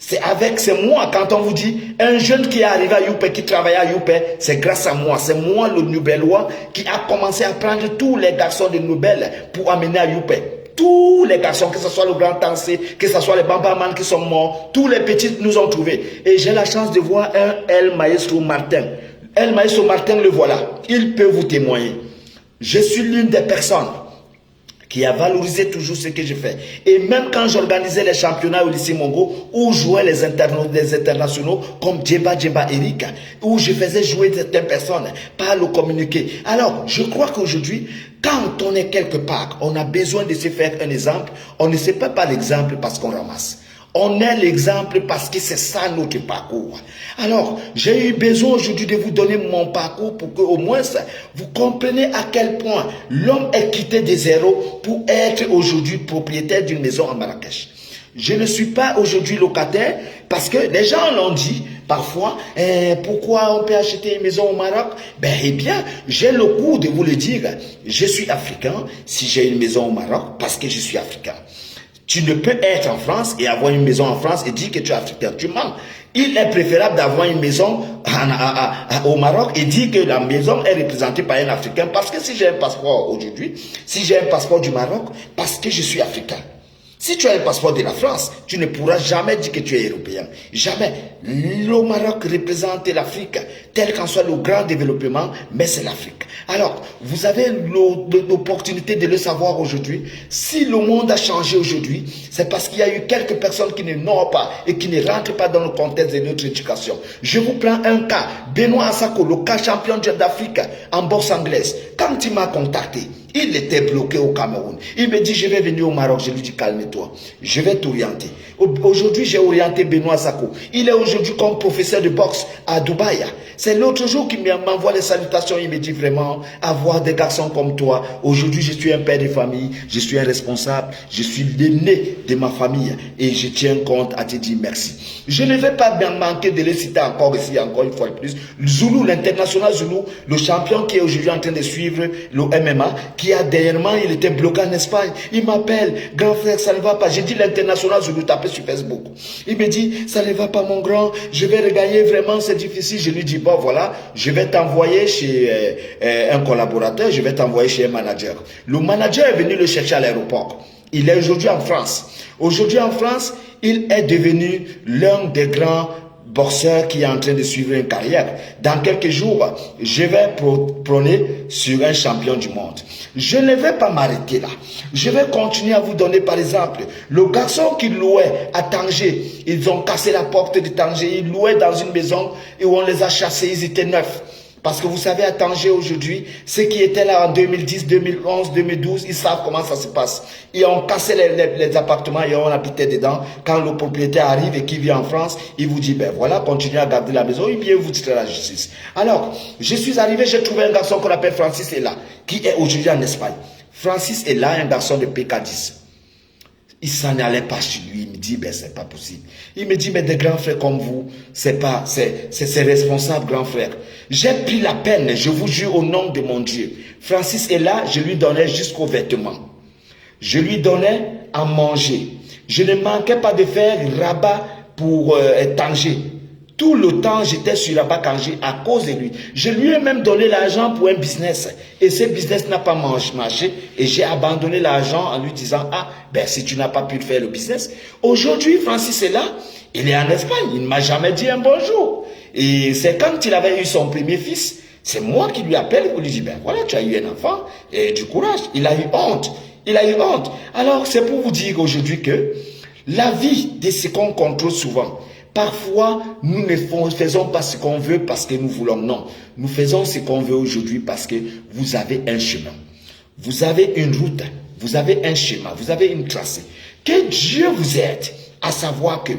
C'est moi, quand on vous dit, un jeune qui est arrivé à Youpé, qui travaillait à Youpé, c'est grâce à moi. C'est moi, le Noubellois, qui a commencé à prendre tous les garçons de Noubel pour amener à Youpé. Tous les garçons, que ce soit le grand Tansé, que ce soit les Bambaman qui sont morts, tous les petits nous ont trouvés. Et j'ai la chance de voir un El Maestro Martin. El Maestro Martin, le voilà. Il peut vous témoigner. Je suis l'une des personnes qui a valorisé toujours ce que je fais. Et même quand j'organisais les championnats au lycée Mongo, où jouaient les internationaux comme Djeba Eric, où je faisais jouer certaines personnes par le communiqué. Alors, je crois qu'aujourd'hui, quand on est quelque part, on a besoin de se faire un exemple. On ne sait pas par l'exemple parce qu'on ramasse. On est l'exemple parce que c'est ça notre parcours. Alors, j'ai eu besoin aujourd'hui de vous donner mon parcours pour que au moins vous compreniez à quel point l'homme est quitté de zéro pour être aujourd'hui propriétaire d'une maison à Marrakech. Je ne suis pas aujourd'hui locataire parce que les gens l'ont dit parfois, pourquoi on peut acheter une maison au Maroc? Eh bien, j'ai le goût de vous le dire. Je suis africain si j'ai une maison au Maroc parce que je suis africain. Tu ne peux être en France et avoir une maison en France et dire que tu es africain. Tu mens. Il est préférable d'avoir une maison au Maroc et dire que la maison est représentée par un Africain. Parce que si j'ai un passeport aujourd'hui, si j'ai un passeport du Maroc, parce que je suis africain. Si tu as un passeport de la France, tu ne pourras jamais dire que tu es européen. Jamais. Le Maroc représente l'Afrique, tel qu'en soit le grand développement, mais c'est l'Afrique. Alors, vous avez l'opportunité de le savoir aujourd'hui. Si le monde a changé aujourd'hui, c'est parce qu'il y a eu quelques personnes qui ne n'ont pas et qui ne rentrent pas dans le contexte de notre éducation. Je vous prends un cas. Benoît Asako, le cas champion d'Afrique en boxe anglaise. Quand il m'a contacté, il était bloqué au Cameroun. Il me dit, je vais venir au Maroc. Je lui dis, calme-toi. Je vais t'orienter. Aujourd'hui, j'ai orienté Benoît Sako. Il est aujourd'hui comme professeur de boxe à Dubaï. C'est l'autre jour qu'il m'envoie les salutations. Il me dit vraiment, avoir des garçons comme toi. Aujourd'hui, je suis un père de famille. Je suis un responsable. Je suis l'aîné de ma famille. Et je tiens compte à te dire merci. Je ne vais pas manquer de les citer encore ici, encore une fois de plus. Zoulou, l'international Zoulou, le champion qui est aujourd'hui en train de suivre le MMA, qui a dernièrement, il était bloqué en Espagne. Il m'appelle, grand frère, ça ne va pas. J'ai dit l'international Zoulou, tapé sur Facebook. Il me dit, ça ne va pas mon grand, je vais regagner vraiment, c'est difficile. Je lui dis, bon voilà, je vais t'envoyer chez un collaborateur, je vais t'envoyer chez un manager. Le manager est venu le chercher à l'aéroport. Il est aujourd'hui en France. Aujourd'hui en France, il est devenu l'un des grands boxeur qui est en train de suivre une carrière. Dans quelques jours, je vais prôner sur un champion du monde. Je ne vais pas m'arrêter là. Je vais continuer à vous donner par exemple, le garçon qui louait à Tanger, ils ont cassé la porte de Tanger, ils louaient dans une maison et où on les a chassés, ils étaient neufs. Parce que vous savez, à Tanger aujourd'hui, ceux qui étaient là en 2010, 2011, 2012, ils savent comment ça se passe. Ils ont cassé les appartements et on habitait dedans. Quand le propriétaire arrive et qui vit en France, il vous dit, ben voilà, continuez à garder la maison, et bien vous dites la justice. Alors, je suis arrivé, j'ai trouvé un garçon qu'on appelle Francis Ella, qui est aujourd'hui en Espagne. Francis Ella, un garçon de PK10. Il s'en allait pas chez lui. Il me dit, ben, c'est pas possible. Il me dit, mais des grands frères comme vous, c'est responsable, grand frère. J'ai pris la peine, je vous jure au nom de mon Dieu. Francis est là, je lui donnais jusqu'aux vêtements. Je lui donnais à manger. Je ne manquais pas de faire rabat pour Tanger. Tout le temps, j'étais sur Rabat-Tanger à cause de lui. Je lui ai même donné l'argent pour un business. Et ce business n'a pas marché. Et j'ai abandonné l'argent en lui disant, ah, ben si tu n'as pas pu faire le business. Aujourd'hui, Francis est là. Il est en Espagne. Il ne m'a jamais dit un bonjour. Et c'est quand il avait eu son premier fils, c'est moi qui lui appelle pour lui dire, ben voilà, tu as eu un enfant. Et du courage. Il a eu honte. Il a eu honte. Alors, c'est pour vous dire aujourd'hui que la vie de ce qu'on contrôle souvent, parfois, nous ne faisons pas ce qu'on veut parce que nous voulons. Non, nous faisons ce qu'on veut aujourd'hui parce que vous avez un chemin. Vous avez une route. Vous avez un schéma. Vous avez une tracée. Que Dieu vous aide à savoir que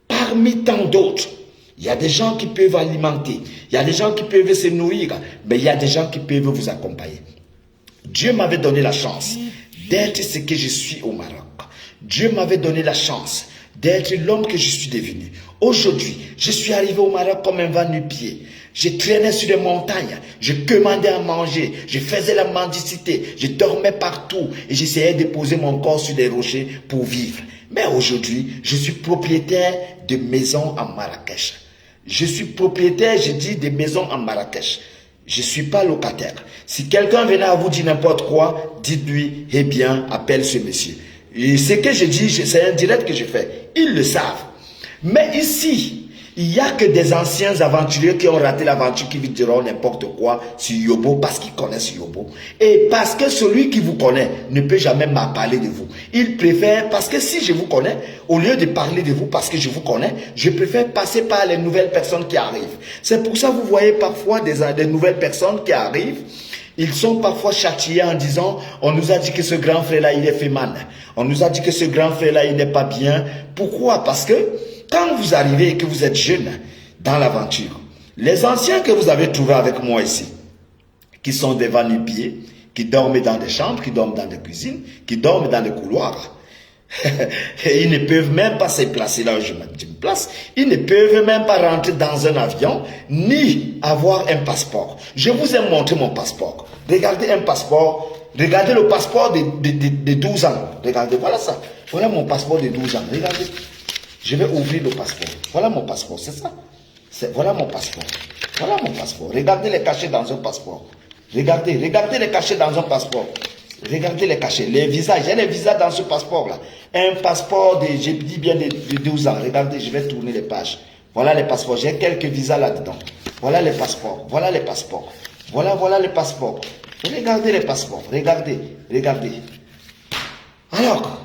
parmi tant d'autres, Il y a des gens qui peuvent alimenter. Il y a des gens qui peuvent se nourrir. Mais il y a des gens qui peuvent vous accompagner. Dieu m'avait donné la chance d'être ce que je suis au Maroc. Dieu m'avait donné la chance d'être l'homme que je suis devenu. Aujourd'hui, je suis arrivé au Maroc comme un va-nu-pied. Je traînais sur les montagnes, je commandais à manger, je faisais la mendicité, je dormais partout et j'essayais de poser mon corps sur des rochers pour vivre. Mais aujourd'hui, je suis propriétaire de maisons à Marrakech. Je suis propriétaire, je dis, de maisons à Marrakech. Je ne suis pas locataire. Si quelqu'un venait à vous dire n'importe quoi, dites-lui, eh bien, appelle ce monsieur. Et ce que je dis, c'est un direct que je fais. Ils le savent. Mais ici, il n'y a que des anciens aventuriers qui ont raté l'aventure qui vous diront n'importe quoi sur Yobo parce qu'ils connaissent Yobo. Et parce que celui qui vous connaît ne peut jamais m'en parler de vous. Il préfère, parce que si je vous connais, au lieu de parler de vous parce que je vous connais, je préfère passer par les nouvelles personnes qui arrivent. C'est pour ça que vous voyez parfois des nouvelles personnes qui arrivent. Ils sont parfois châtiés en disant, on nous a dit que ce grand frère-là, il est fait mal. On nous a dit que ce grand frère-là, il n'est pas bien. Pourquoi? Parce que quand vous arrivez et que vous êtes jeune dans l'aventure, les anciens que vous avez trouvés avec moi ici, qui sont des va-nu-pieds, qui dorment dans des chambres, qui dorment dans des cuisines, qui dorment dans des couloirs, et ils ne peuvent même pas se placer là où je me place, ils ne peuvent même pas rentrer dans un avion, ni avoir un passeport. Je vous ai montré mon passeport. Regardez un passeport, regardez le passeport de 12 ans. Regardez, voilà ça. Voilà mon passeport de 12 ans. Regardez. Je vais ouvrir le passeport. Voilà mon passeport, c'est ça. Voilà mon passeport. Voilà mon passeport. Regardez les cachets dans un passeport. Regardez les cachets dans un passeport. Regardez les cachets, les visas. J'ai les visas dans ce passeport-là. Un passeport de, je dis bien de 12 ans. Regardez, je vais tourner les pages. Voilà les passeports. J'ai quelques visas là-dedans. Voilà les passeports. Voilà les passeports. Voilà les passeports. Regardez les passeports. Regardez. Alors,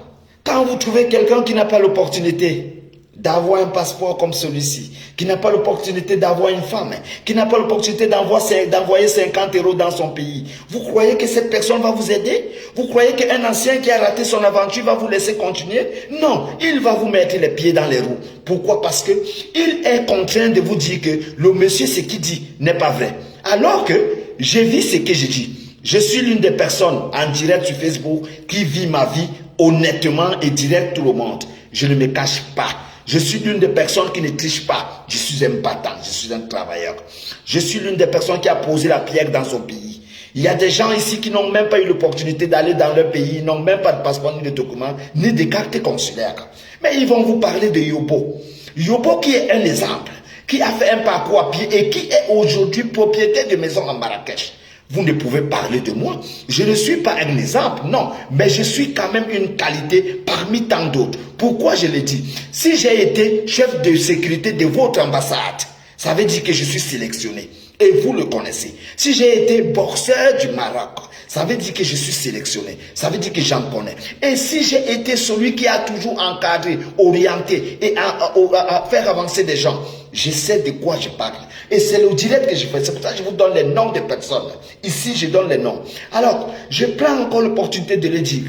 quand vous trouvez quelqu'un qui n'a pas l'opportunité d'avoir un passeport comme celui-ci, qui n'a pas l'opportunité d'avoir une femme, qui n'a pas l'opportunité d'envoyer 50 € dans son pays, vous croyez que cette personne va vous aider? Vous croyez qu'un ancien qui a raté son aventure va vous laisser continuer? Non, il va vous mettre les pieds dans les roues. Pourquoi? Parce que il est contraint de vous dire que le monsieur, ce qu'il dit n'est pas vrai. Alors que je vis ce que je dis. Je suis l'une des personnes en direct sur Facebook qui vit ma vie honnêtement et direct tout le monde. Je ne me cache pas. Je suis l'une des personnes qui ne triche pas. Je suis un battant, je suis un travailleur. Je suis l'une des personnes qui a posé la pierre dans son pays. Il y a des gens ici qui n'ont même pas eu l'opportunité d'aller dans leur pays, n'ont même pas de passeport, ni de documents, ni de carte consulaire. Mais ils vont vous parler de Yobo. Yobo qui est un exemple, qui a fait un parcours à pied et qui est aujourd'hui propriétaire de maison à Marrakech. Vous ne pouvez parler de moi. Je ne suis pas un exemple, non. Mais je suis quand même une qualité parmi tant d'autres. Pourquoi je le dis? Si j'ai été chef de sécurité de votre ambassade, ça veut dire que je suis sélectionné. Et vous le connaissez. Si j'ai été boxeur du Maroc, ça veut dire que je suis sélectionné. Ça veut dire que j'en connais. Et si j'ai été celui qui a toujours encadré, orienté et à faire avancer des gens, je sais de quoi je parle. Et c'est le direct que je fais. C'est pour ça que je vous donne les noms des personnes. Ici, je donne les noms. Alors, je prends encore l'opportunité de le dire.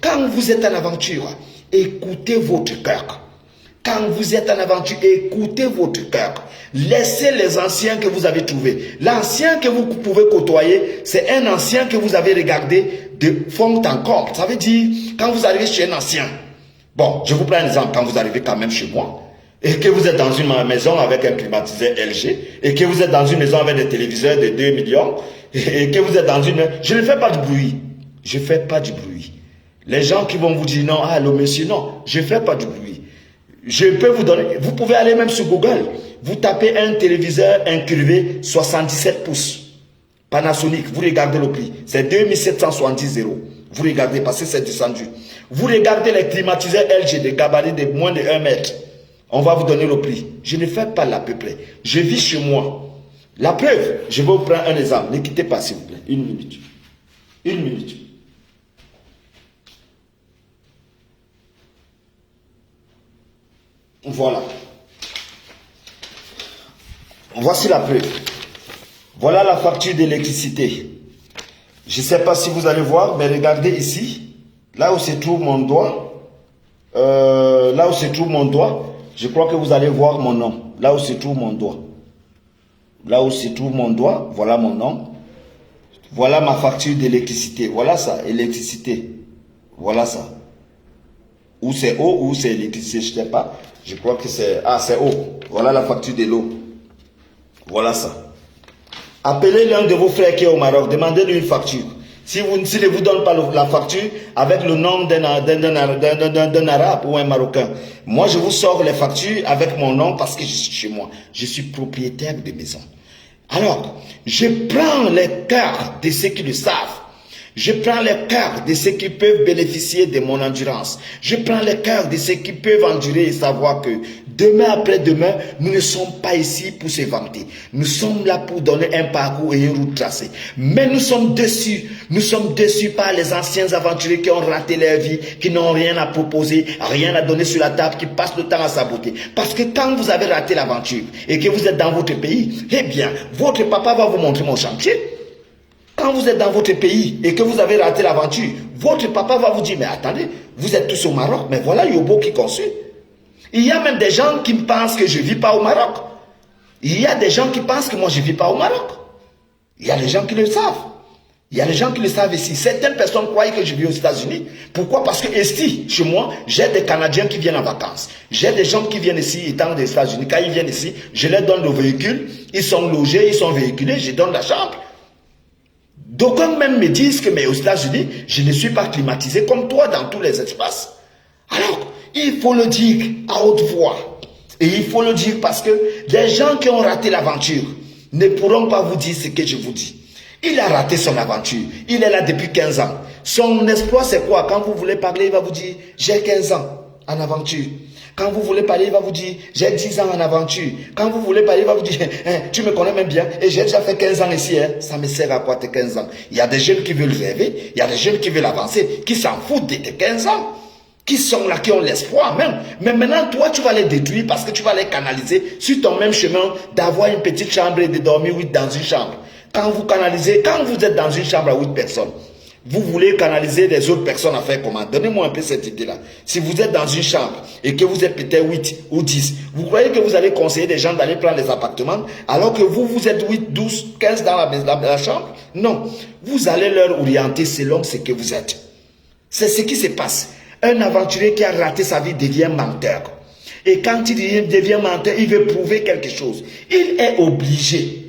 Quand vous êtes en aventure, écoutez votre cœur. Quand vous êtes en aventure, écoutez votre cœur. Laissez les anciens que vous avez trouvés. L'ancien que vous pouvez côtoyer, c'est un ancien que vous avez regardé de fond en comble. Ça veut dire, quand vous arrivez chez un ancien, bon, je vous prends un exemple, quand vous arrivez quand même chez moi, et que vous êtes dans une maison avec un climatiseur LG, et que vous êtes dans une maison avec des téléviseurs de 2 millions, et que vous êtes dans une... Je ne fais pas de bruit. Je ne fais pas du bruit. Les gens qui vont vous dire non, ah, le monsieur, non, je ne fais pas du bruit. Je peux vous donner, vous pouvez aller même sur Google, vous tapez un téléviseur incurvé 77 pouces, Panasonic, vous regardez le prix, c'est 2770 €. Vous regardez parce que c'est descendu. Vous regardez les climatiseurs LG de gabarit de moins de 1 mètre. On va vous donner le prix. Je ne fais pas l'à peu près. Je vis chez moi. La preuve, je vais vous prendre un exemple. Ne quittez pas s'il vous plaît. Une minute. Une minute. Voilà. Voici la preuve. Voilà la facture d'électricité. Je ne sais pas si vous allez voir, mais regardez ici. Là où se trouve mon doigt. Je crois que vous allez voir mon nom. Là où se trouve mon doigt. Là où se trouve mon doigt, voilà mon nom. Voilà ma facture d'électricité. Voilà ça, électricité. Voilà ça. Ou c'est eau ou c'est électricité, je ne sais pas. Je crois que c'est... Ah, c'est eau. Voilà la facture de l'eau. Voilà ça. Appelez l'un de vos frères qui est au Maroc. Demandez-lui une facture. S'il ne vous donne pas la facture avec le nom d'un arabe ou un Marocain. Moi, je vous sors les factures avec mon nom parce que je suis chez moi. Je suis propriétaire de maison. Alors, je prends les cœurs de ceux qui le savent. Je prends les cœurs de ceux qui peuvent bénéficier de mon endurance. Je prends les cœurs de ceux qui peuvent endurer et savoir que demain après demain, nous ne sommes pas ici pour se vanter. Nous sommes là pour donner un parcours et une route tracée. Mais nous sommes déçus. Nous sommes déçus par les anciens aventuriers qui ont raté leur vie, qui n'ont rien à proposer, rien à donner sur la table, qui passent le temps à saboter. Parce que quand vous avez raté l'aventure et que vous êtes dans votre pays, eh bien, votre papa va vous montrer mon chantier. Quand vous êtes dans votre pays et que vous avez raté l'aventure, votre papa va vous dire, mais attendez, vous êtes tous au Maroc, mais voilà Yobo qui construit. Il y a même des gens qui pensent que je ne vis pas au Maroc. Il y a des gens qui pensent que moi je ne vis pas au Maroc. Il y a des gens qui le savent. Il y a des gens qui le savent ici. Certaines personnes croient que je vis aux États-Unis. Pourquoi? Parce que ici, chez moi, j'ai des Canadiens qui viennent en vacances. J'ai des gens qui viennent ici étant des États-Unis. Quand ils viennent ici, je leur donne le véhicule. Ils sont logés, ils sont véhiculés, je donne la chambre. D'aucuns même me disent que mais aux États-Unis, je ne suis pas climatisé comme toi dans tous les espaces. Alors, il faut le dire à haute voix. Et il faut le dire parce que les gens qui ont raté l'aventure ne pourront pas vous dire ce que je vous dis. Il a raté son aventure. Il est là depuis 15 ans. Son exploit, c'est quoi? Quand vous voulez parler, il va vous dire, j'ai 15 ans en aventure. Quand vous voulez parler, il va vous dire, j'ai 10 ans en aventure. Quand vous voulez parler, il va vous dire, tu me connais même bien, et j'ai déjà fait 15 ans ici, hein. Ça me sert à quoi tes 15 ans? Il y a des jeunes qui veulent rêver, il y a des jeunes qui veulent avancer, qui s'en foutent de tes 15 ans, qui sont là, qui ont l'espoir même. Mais maintenant, toi, tu vas les détruire parce que tu vas les canaliser sur ton même chemin d'avoir une petite chambre et de dormir 8 dans une chambre. Quand vous canalisez, quand vous êtes dans une chambre à 8 personnes, vous voulez canaliser les autres personnes à faire comment? Donnez-moi un peu cette idée-là. Si vous êtes dans une chambre et que vous êtes peut-être 8 ou 10, vous croyez que vous allez conseiller des gens d'aller prendre des appartements alors que vous êtes 8, 12, 15 dans la chambre? Non. Vous allez leur orienter selon ce que vous êtes. C'est ce qui se passe. Un aventurier qui a raté sa vie devient menteur. Et quand il devient menteur, il veut prouver quelque chose. Il est obligé.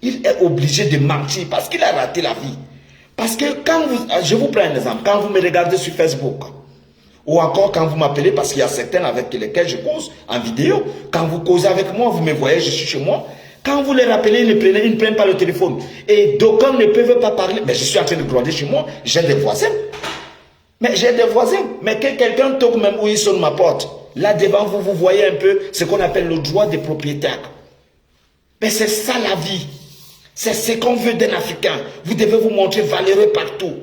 Il est obligé de mentir parce qu'il a raté la vie. Parce que quand vous... Je vous prends un exemple. Quand vous me regardez sur Facebook, ou encore quand vous m'appelez, parce qu'il y a certains avec lesquels je cause en vidéo, quand vous causez avec moi, vous me voyez, je suis chez moi. Quand vous les rappelez, ils ne prennent pas le téléphone. Et d'aucuns ne peuvent pas parler. Mais je suis en train de gronder chez moi. J'ai des voisins. Mais j'ai des voisins. Mais que quelqu'un toque même où il sonne ma porte. Là devant vous, vous voyez un peu ce qu'on appelle le droit des propriétaires. Mais c'est ça la vie. C'est ce qu'on veut d'un Africain. Vous devez vous montrer valeureux partout.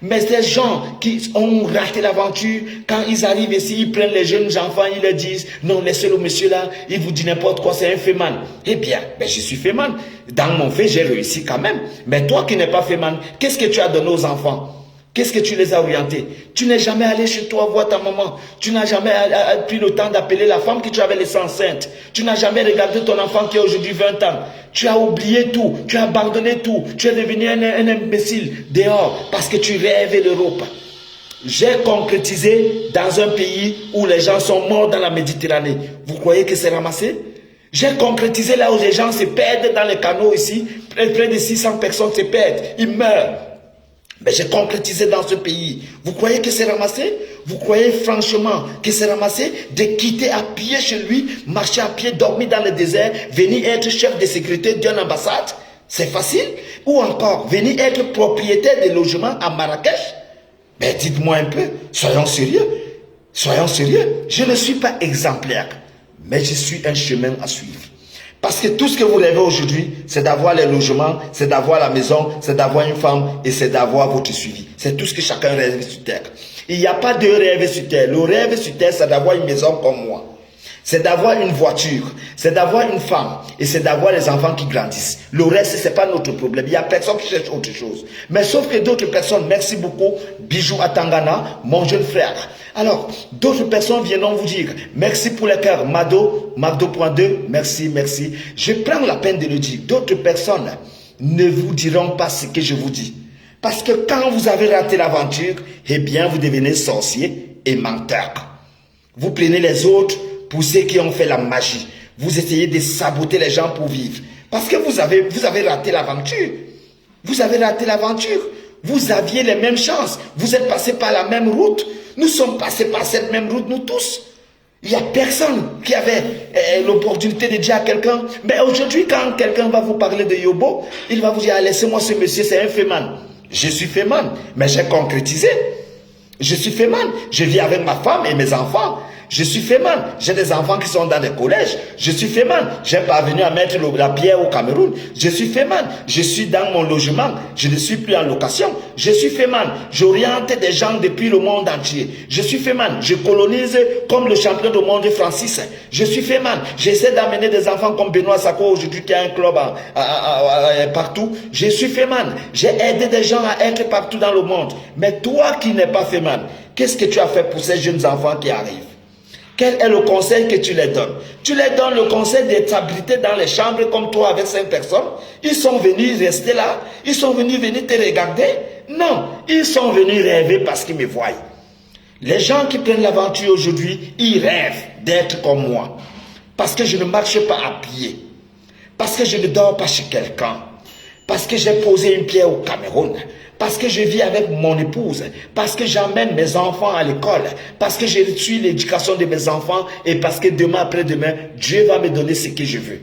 Mais ces gens qui ont raté l'aventure, quand ils arrivent ici, ils prennent les jeunes enfants, ils leur disent, non, laissez le monsieur là, il vous dit n'importe quoi, c'est un féman. Eh bien, je suis féman. Dans mon fait, j'ai réussi quand même. Mais toi qui n'es pas féman, qu'est-ce que tu as donné aux enfants? Qu'est-ce que tu les as orientés? Tu n'es jamais allé chez toi voir ta maman. Tu n'as jamais pris le temps d'appeler la femme que tu avais laissée enceinte. Tu n'as jamais regardé ton enfant qui a aujourd'hui 20 ans. Tu as oublié tout. Tu as abandonné tout. Tu es devenu un imbécile dehors parce que tu rêvais l'Europe. J'ai concrétisé dans un pays où les gens sont morts dans la Méditerranée. Vous croyez que c'est ramassé? J'ai concrétisé là où les gens se perdent dans les canaux ici. Près de 600 personnes se perdent. Ils meurent. Mais j'ai concrétisé dans ce pays. Vous croyez que c'est ramassé? Vous croyez franchement que c'est ramassé de quitter à pied chez lui, marcher à pied, dormir dans le désert, venir être chef de sécurité d'une ambassade? C'est facile? Ou encore, venir être propriétaire de logements à Marrakech? Mais dites-moi un peu, soyons sérieux. Soyons sérieux. Je ne suis pas exemplaire, mais je suis un chemin à suivre. Parce que tout ce que vous rêvez aujourd'hui, c'est d'avoir les logements, c'est d'avoir la maison, c'est d'avoir une femme et c'est d'avoir votre suivi. C'est tout ce que chacun rêve sur terre. Il n'y a pas de rêve sur terre. Le rêve sur terre, c'est d'avoir une maison comme moi. c'est d'avoir une voiture, c'est d'avoir une femme et c'est d'avoir les enfants qui grandissent. Le reste, ce n'est pas notre problème. Il n'y a personne qui cherche autre chose. Mais sauf que d'autres personnes, merci beaucoup, Bijou Atangana, mon jeune frère. Alors, d'autres personnes viendront vous dire, merci pour les cœurs, Magdo.2, merci, merci. Je prends la peine de le dire. D'autres personnes ne vous diront pas ce que je vous dis. Parce que quand vous avez raté l'aventure, eh bien, vous devenez sorcier et menteur. Vous prenez les autres pour ceux qui ont fait la magie. Vous essayez de saboter les gens pour vivre. Parce que vous avez raté l'aventure. Vous avez raté l'aventure. Vous aviez les mêmes chances. Vous êtes passé par la même route. Nous sommes passés par cette même route, nous tous. Il n'y a personne qui avait l'opportunité de dire à quelqu'un. Mais aujourd'hui, quand quelqu'un va vous parler de Yobo, il va vous dire, ah, laissez-moi ce monsieur, c'est un féman. Je suis féman, mais j'ai concrétisé. Je suis féman. Je vis avec ma femme et mes enfants. Je suis féman. J'ai des enfants qui sont dans des collèges. Je suis féman. J'ai parvenu à mettre la pierre au Cameroun. Je suis féman. Je suis dans mon logement. Je ne suis plus en location. Je suis féman. J'oriente des gens depuis le monde entier. Je suis féman. Je colonise comme le champion du monde Francis. Je suis féman. J'essaie d'amener des enfants comme Benoît Sako aujourd'hui qui a un club partout. Je suis féman. J'ai aidé des gens à être partout dans le monde. Mais toi qui n'es pas féman, qu'est-ce que tu as fait pour ces jeunes enfants qui arrivent? Quel est le conseil que tu les donnes? Tu les donnes le conseil de t'abriter dans les chambres comme toi avec 5 personnes. Ils sont venus rester là. Ils sont venus te regarder. Non, ils sont venus rêver parce qu'ils me voient. Les gens qui prennent l'aventure aujourd'hui, ils rêvent d'être comme moi. Parce que je ne marche pas à pied. Parce que je ne dors pas chez quelqu'un. Parce que j'ai posé une pierre au Cameroun. Parce que je vis avec mon épouse, parce que j'emmène mes enfants à l'école, parce que je suis l'éducation de mes enfants et parce que demain après-demain, Dieu va me donner ce que je veux.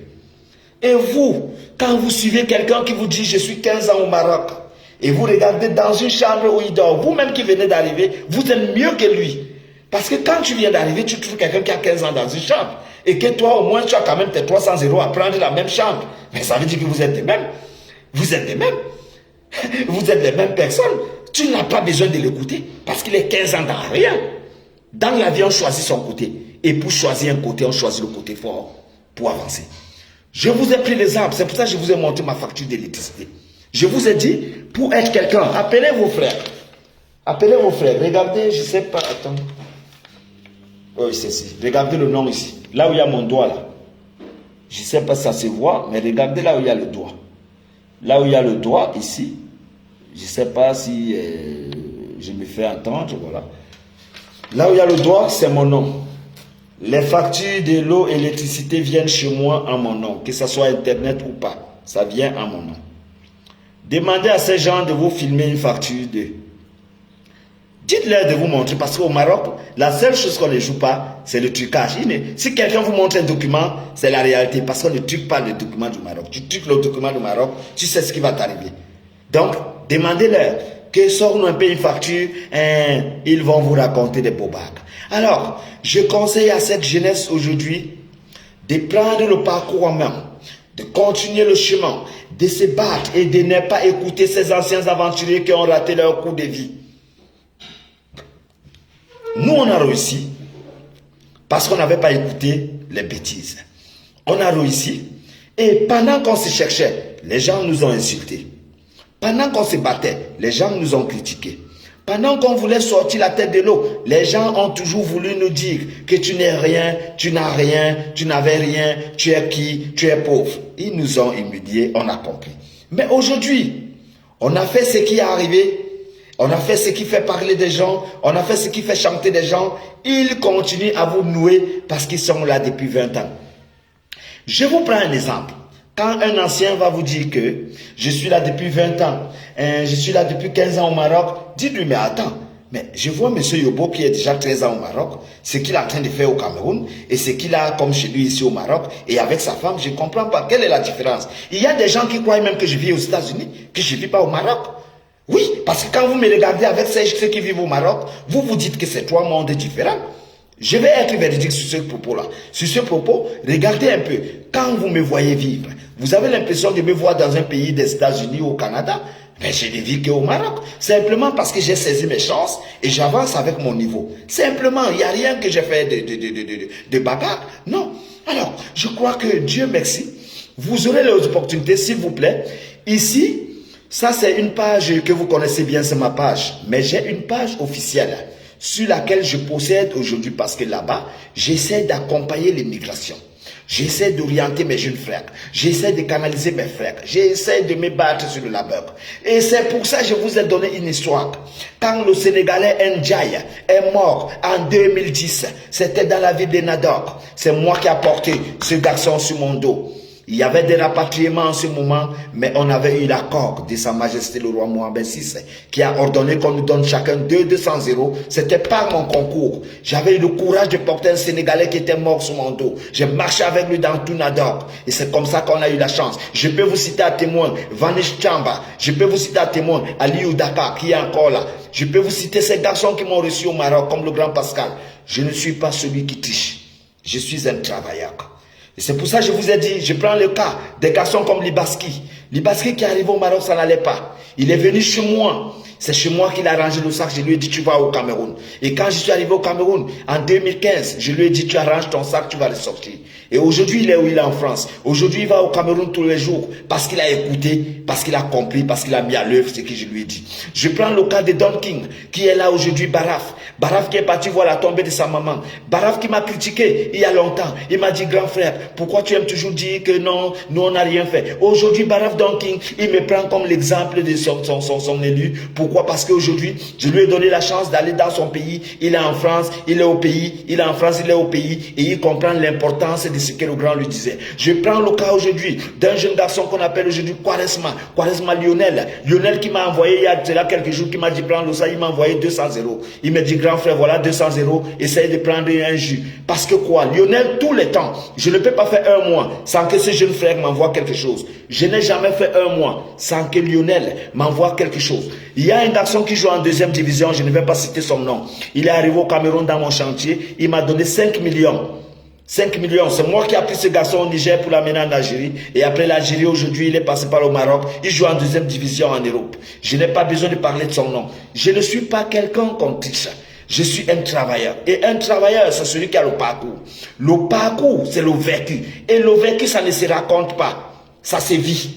Et vous, quand vous suivez quelqu'un qui vous dit « je suis 15 ans au Maroc » et vous regardez dans une chambre où il dort, vous-même qui venez d'arriver, vous êtes mieux que lui. Parce que quand tu viens d'arriver, tu trouves quelqu'un qui a 15 ans dans une chambre et que toi, au moins, tu as quand même tes 300 € à prendre la même chambre. Mais ça veut dire que vous êtes les mêmes. Vous êtes les mêmes. Vous êtes les mêmes personnes. Tu n'as pas besoin de l'écouter parce qu'il est 15 ans dans rien. Dans la vie, on choisit son côté. Et pour choisir un côté, on choisit le côté fort pour avancer. Je vous ai pris l'exemple. C'est pour ça que je vous ai montré ma facture d'électricité. Je vous ai dit, pour être quelqu'un, appelez vos frères. Appelez vos frères. Regardez, je ne sais pas. Attends. Oui, c'est ici. Regardez le nom ici. Là où il y a mon doigt, là. Je ne sais pas si ça se voit, mais regardez là où il y a le doigt. Là où il y a le doigt, ici, je ne sais pas si je me fais entendre, voilà. Là où il y a le doigt, c'est mon nom. Les factures de l'eau et l'électricité viennent chez moi en mon nom, que ce soit Internet ou pas, ça vient en mon nom. Demandez à ces gens de vous filmer une facture de... Dites-leur de vous montrer, parce qu'au Maroc, la seule chose qu'on ne joue pas, c'est le trucage. Si quelqu'un vous montre un document, c'est la réalité, parce qu'on ne truque pas le document du Maroc. Tu truques le document du Maroc, tu sais ce qui va t'arriver. Donc, demandez-leur que sortent-nous un peu une facture, ils vont vous raconter des bobards. Alors, je conseille à cette jeunesse aujourd'hui de prendre le parcours en main, de continuer le chemin, de se battre et de ne pas écouter ces anciens aventuriers qui ont raté leur coup de vie. Nous, on a réussi parce qu'on n'avait pas écouté les bêtises. On a réussi et pendant qu'on se cherchait, les gens nous ont insultés. Pendant qu'on se battait, les gens nous ont critiqués. Pendant qu'on voulait sortir la tête de l'eau, les gens ont toujours voulu nous dire que tu n'es rien, tu n'as rien, tu n'avais rien, tu es qui, tu es pauvre. Ils nous ont humiliés, on a compris. Mais aujourd'hui, on a fait ce qui est arrivé. On a fait ce qui fait parler des gens, on a fait ce qui fait chanter des gens. Ils continuent à vous nouer parce qu'ils sont là depuis 20 ans. Je vous prends un exemple. Quand un ancien va vous dire que je suis là depuis 20 ans, je suis là depuis 15 ans au Maroc, dites-lui, mais attends, mais je vois M. Yobo qui est déjà 13 ans au Maroc, ce qu'il est en train de faire au Cameroun et ce qu'il a comme chez lui ici au Maroc et avec sa femme, je ne comprends pas. Quelle est la différence? Il y a des gens qui croient même que je vis aux États-Unis, que je ne vis pas au Maroc. Oui, parce que quand vous me regardez avec ceux qui vivent au Maroc, vous vous dites que c'est 3 mondes différents. Je vais être véridique sur ce propos-là. Sur ce propos, regardez un peu. Quand vous me voyez vivre, vous avez l'impression de me voir dans un pays des États-Unis ou au Canada. Mais je ne vis qu'au Maroc. Simplement parce que j'ai saisi mes chances et j'avance avec mon niveau. Simplement, il n'y a rien que j'ai fait de bagarre. Non. Alors, je crois que Dieu merci. Vous aurez les opportunités, s'il vous plaît. Ici, ça c'est une page que vous connaissez bien, c'est ma page. Mais j'ai une page officielle sur laquelle je possède aujourd'hui parce que là-bas, j'essaie d'accompagner l'immigration. J'essaie d'orienter mes jeunes frères. J'essaie de canaliser mes frères. J'essaie de me battre sur le labeur. Et c'est pour ça que je vous ai donné une histoire. Quand le Sénégalais Ndiaye est mort en 2010, c'était dans la ville de Nador. C'est moi qui ai porté ce garçon sur mon dos. Il y avait des rapatriements en ce moment, mais on avait eu l'accord de Sa Majesté le roi Mohamed VI qui a ordonné qu'on nous donne chacun 200 euros. C'était pas mon concours. J'avais eu le courage de porter un Sénégalais qui était mort sur mon dos. J'ai marché avec lui dans tout Nador. Et c'est comme ça qu'on a eu la chance. Je peux vous citer à témoin Vanish Chamba. Je peux vous citer à témoin Aliou Daka qui est encore là. Je peux vous citer ces garçons qui m'ont reçu au Maroc comme le grand Pascal. Je ne suis pas celui qui triche. Je suis un travailleur. Et c'est pour ça que je vous ai dit, je prends le cas des garçons comme Libaski. Libaski qui est arrivé au Maroc, ça n'allait pas. Il est venu chez moi. C'est chez moi qu'il a rangé le sac. Je lui ai dit, tu vas au Cameroun. Et quand je suis arrivé au Cameroun, en 2015, je lui ai dit, tu arranges ton sac, tu vas le sortir. Et aujourd'hui, il est où? Il est en France. Aujourd'hui, il va au Cameroun tous les jours. Parce qu'il a écouté, parce qu'il a compris, parce qu'il a mis à l'œuvre ce que je lui ai dit. Je prends le cas de Don King, qui est là aujourd'hui, Baraf. Baraf qui est parti voir la tombée de sa maman. Baraf qui m'a critiqué il y a longtemps. Il m'a dit, grand frère, pourquoi tu aimes toujours dire que non, nous on n'a rien fait. Aujourd'hui, Baraf Don King, il me prend comme l'exemple de son élu. Pourquoi? Parce qu'aujourd'hui, je lui ai donné la chance d'aller dans son pays. Il est en France, il est au pays. Il est en France, il est au pays. Et il comprend l'importance de ce que le grand lui disait. Je prends le cas aujourd'hui d'un jeune garçon qu'on appelle aujourd'hui Quaresma. Quaresma Lionel. Lionel qui m'a envoyé il y a quelques jours, qui m'a dit prends le ça, il m'a envoyé 200 euros. Il m'a dit grand frère, voilà 200 euros, essaye de prendre un jus. Parce que quoi? Lionel, tous les temps, je ne peux pas faire un mois sans que ce jeune frère m'envoie quelque chose. Je n'ai jamais fait un mois sans que Lionel m'envoie quelque chose. Il y a un garçon qui joue en deuxième division, je ne vais pas citer son nom. Il est arrivé au Cameroun dans mon chantier, il m'a donné 5 millions. 5 millions, c'est moi qui ai pris ce garçon au Niger pour l'amener en Algérie. Et après l'Algérie, aujourd'hui, il est passé par le Maroc. Il joue en deuxième division en Europe. Je n'ai pas besoin de parler de son nom. Je ne suis pas quelqu'un qu'on triche. Je suis un travailleur. Et un travailleur, c'est celui qui a le parcours. Le parcours, c'est le vécu. Et le vécu, ça ne se raconte pas. Ça se vit.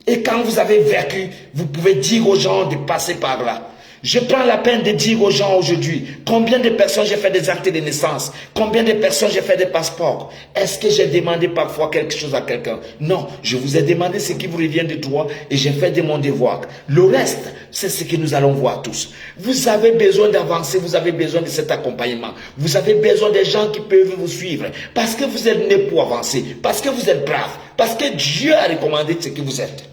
Et quand vous avez vécu, vous pouvez dire aux gens de passer par là. Je prends la peine de dire aux gens aujourd'hui, combien de personnes j'ai fait des actes de naissance, combien de personnes j'ai fait des passeports. Est-ce que j'ai demandé parfois quelque chose à quelqu'un? Non, je vous ai demandé ce qui vous revient de droit et j'ai fait de mon devoir. Le reste, c'est ce que nous allons voir tous. Vous avez besoin d'avancer, vous avez besoin de cet accompagnement. Vous avez besoin des gens qui peuvent vous suivre parce que vous êtes nés pour avancer, parce que vous êtes braves, parce que Dieu a recommandé ce que vous êtes.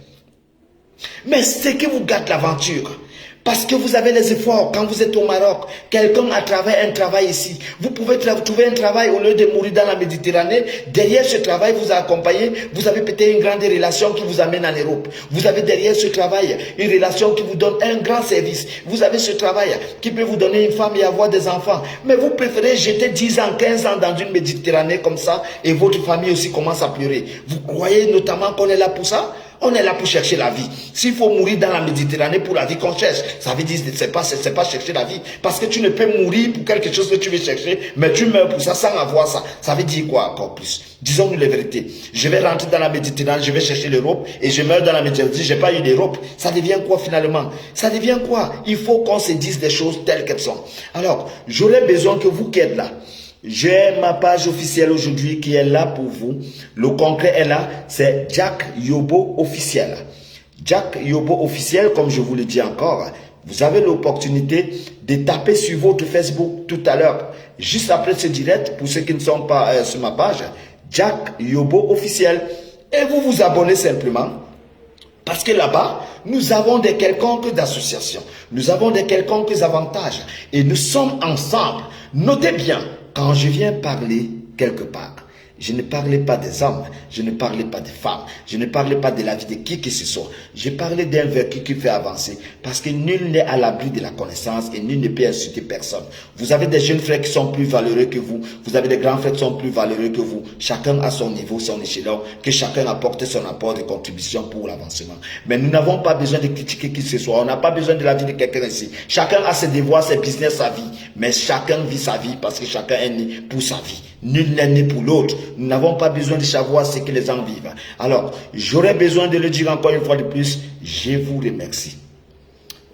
Mais ce qui vous gâte l'aventure, parce que vous avez les efforts, quand vous êtes au Maroc, quelqu'un a travaillé un travail ici. Vous pouvez trouver un travail au lieu de mourir dans la Méditerranée. Derrière ce travail, vous a accompagné, vous avez peut-être une grande relation qui vous amène en Europe. Vous avez derrière ce travail une relation qui vous donne un grand service. Vous avez ce travail qui peut vous donner une femme et avoir des enfants. Mais vous préférez jeter 10 ans, 15 ans dans une Méditerranée comme ça et votre famille aussi commence à pleurer. Vous croyez notamment qu'on est là pour ça? On est là pour chercher la vie. S'il faut mourir dans la Méditerranée pour la vie qu'on cherche, ça veut dire que c'est pas chercher la vie. Parce que tu ne peux mourir pour quelque chose que tu veux chercher, mais tu meurs pour ça sans avoir ça. Ça veut dire quoi encore plus? Disons-nous les vérités. Je vais rentrer dans la Méditerranée, je vais chercher l'Europe et je meurs dans la Méditerranée. J'ai pas eu l'Europe. Ça devient quoi finalement? Ça devient quoi? Il faut qu'on se dise des choses telles qu'elles sont. Alors, j'aurais besoin que vous qui êtes là, j'ai ma page officielle aujourd'hui qui est là pour vous. Le concret est là, c'est Jack Yobo officiel. Jack Yobo officiel, comme je vous le dis encore, vous avez l'opportunité de taper sur votre Facebook tout à l'heure, juste après ce direct, pour ceux qui ne sont pas sur ma page, Jack Yobo officiel. Et vous vous abonnez simplement. Parce que là-bas, nous avons des quelconques associations. Nous avons des quelconques avantages. Et nous sommes ensemble. Notez bien, quand je viens parler quelque part, Je ne parlais pas des hommes, je ne parlais pas des femmes, je ne parlais pas de la vie de qui que ce soit. Je parlais d'un vécu qui fait avancer, parce que nul n'est à l'abri de la connaissance et nul ne peut insulter personne. Vous avez des jeunes frères qui sont plus valeureux que vous avez des grands frères qui sont plus valeureux que vous. Chacun a son niveau, son échelon, que chacun apporte son apport de contribution pour l'avancement. Mais nous n'avons pas besoin de critiquer qui que ce soit, on n'a pas besoin de la vie de quelqu'un ici. Chacun a ses devoirs, ses business, sa vie, mais chacun vit sa vie parce que chacun est né pour sa vie. Nul n'est né pour l'autre. Nous n'avons pas besoin de savoir ce que les gens vivent. Alors, j'aurais besoin de le dire encore une fois de plus, je vous remercie.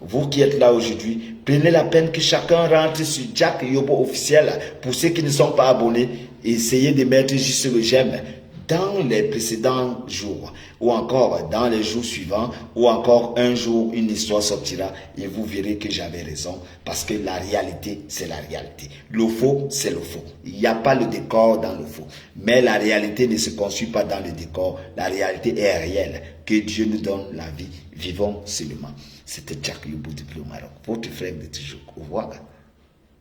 Vous qui êtes là aujourd'hui, prenez la peine que chacun rentre sur Jack Yobo officiel. Pour ceux qui ne sont pas abonnés, essayez de mettre juste le j'aime dans les précédents jours, ou encore dans les jours suivants, ou encore un jour une histoire sortira et vous verrez que j'avais raison, parce que la réalité c'est la réalité, le faux c'est le faux. Il n'y a pas le décor dans le faux, mais la réalité ne se construit pas dans le décor, la réalité est réelle. Que Dieu nous donne la vie, vivons seulement. C'était Jack Yobo depuis le Maroc, votre frère de toujours. Au revoir.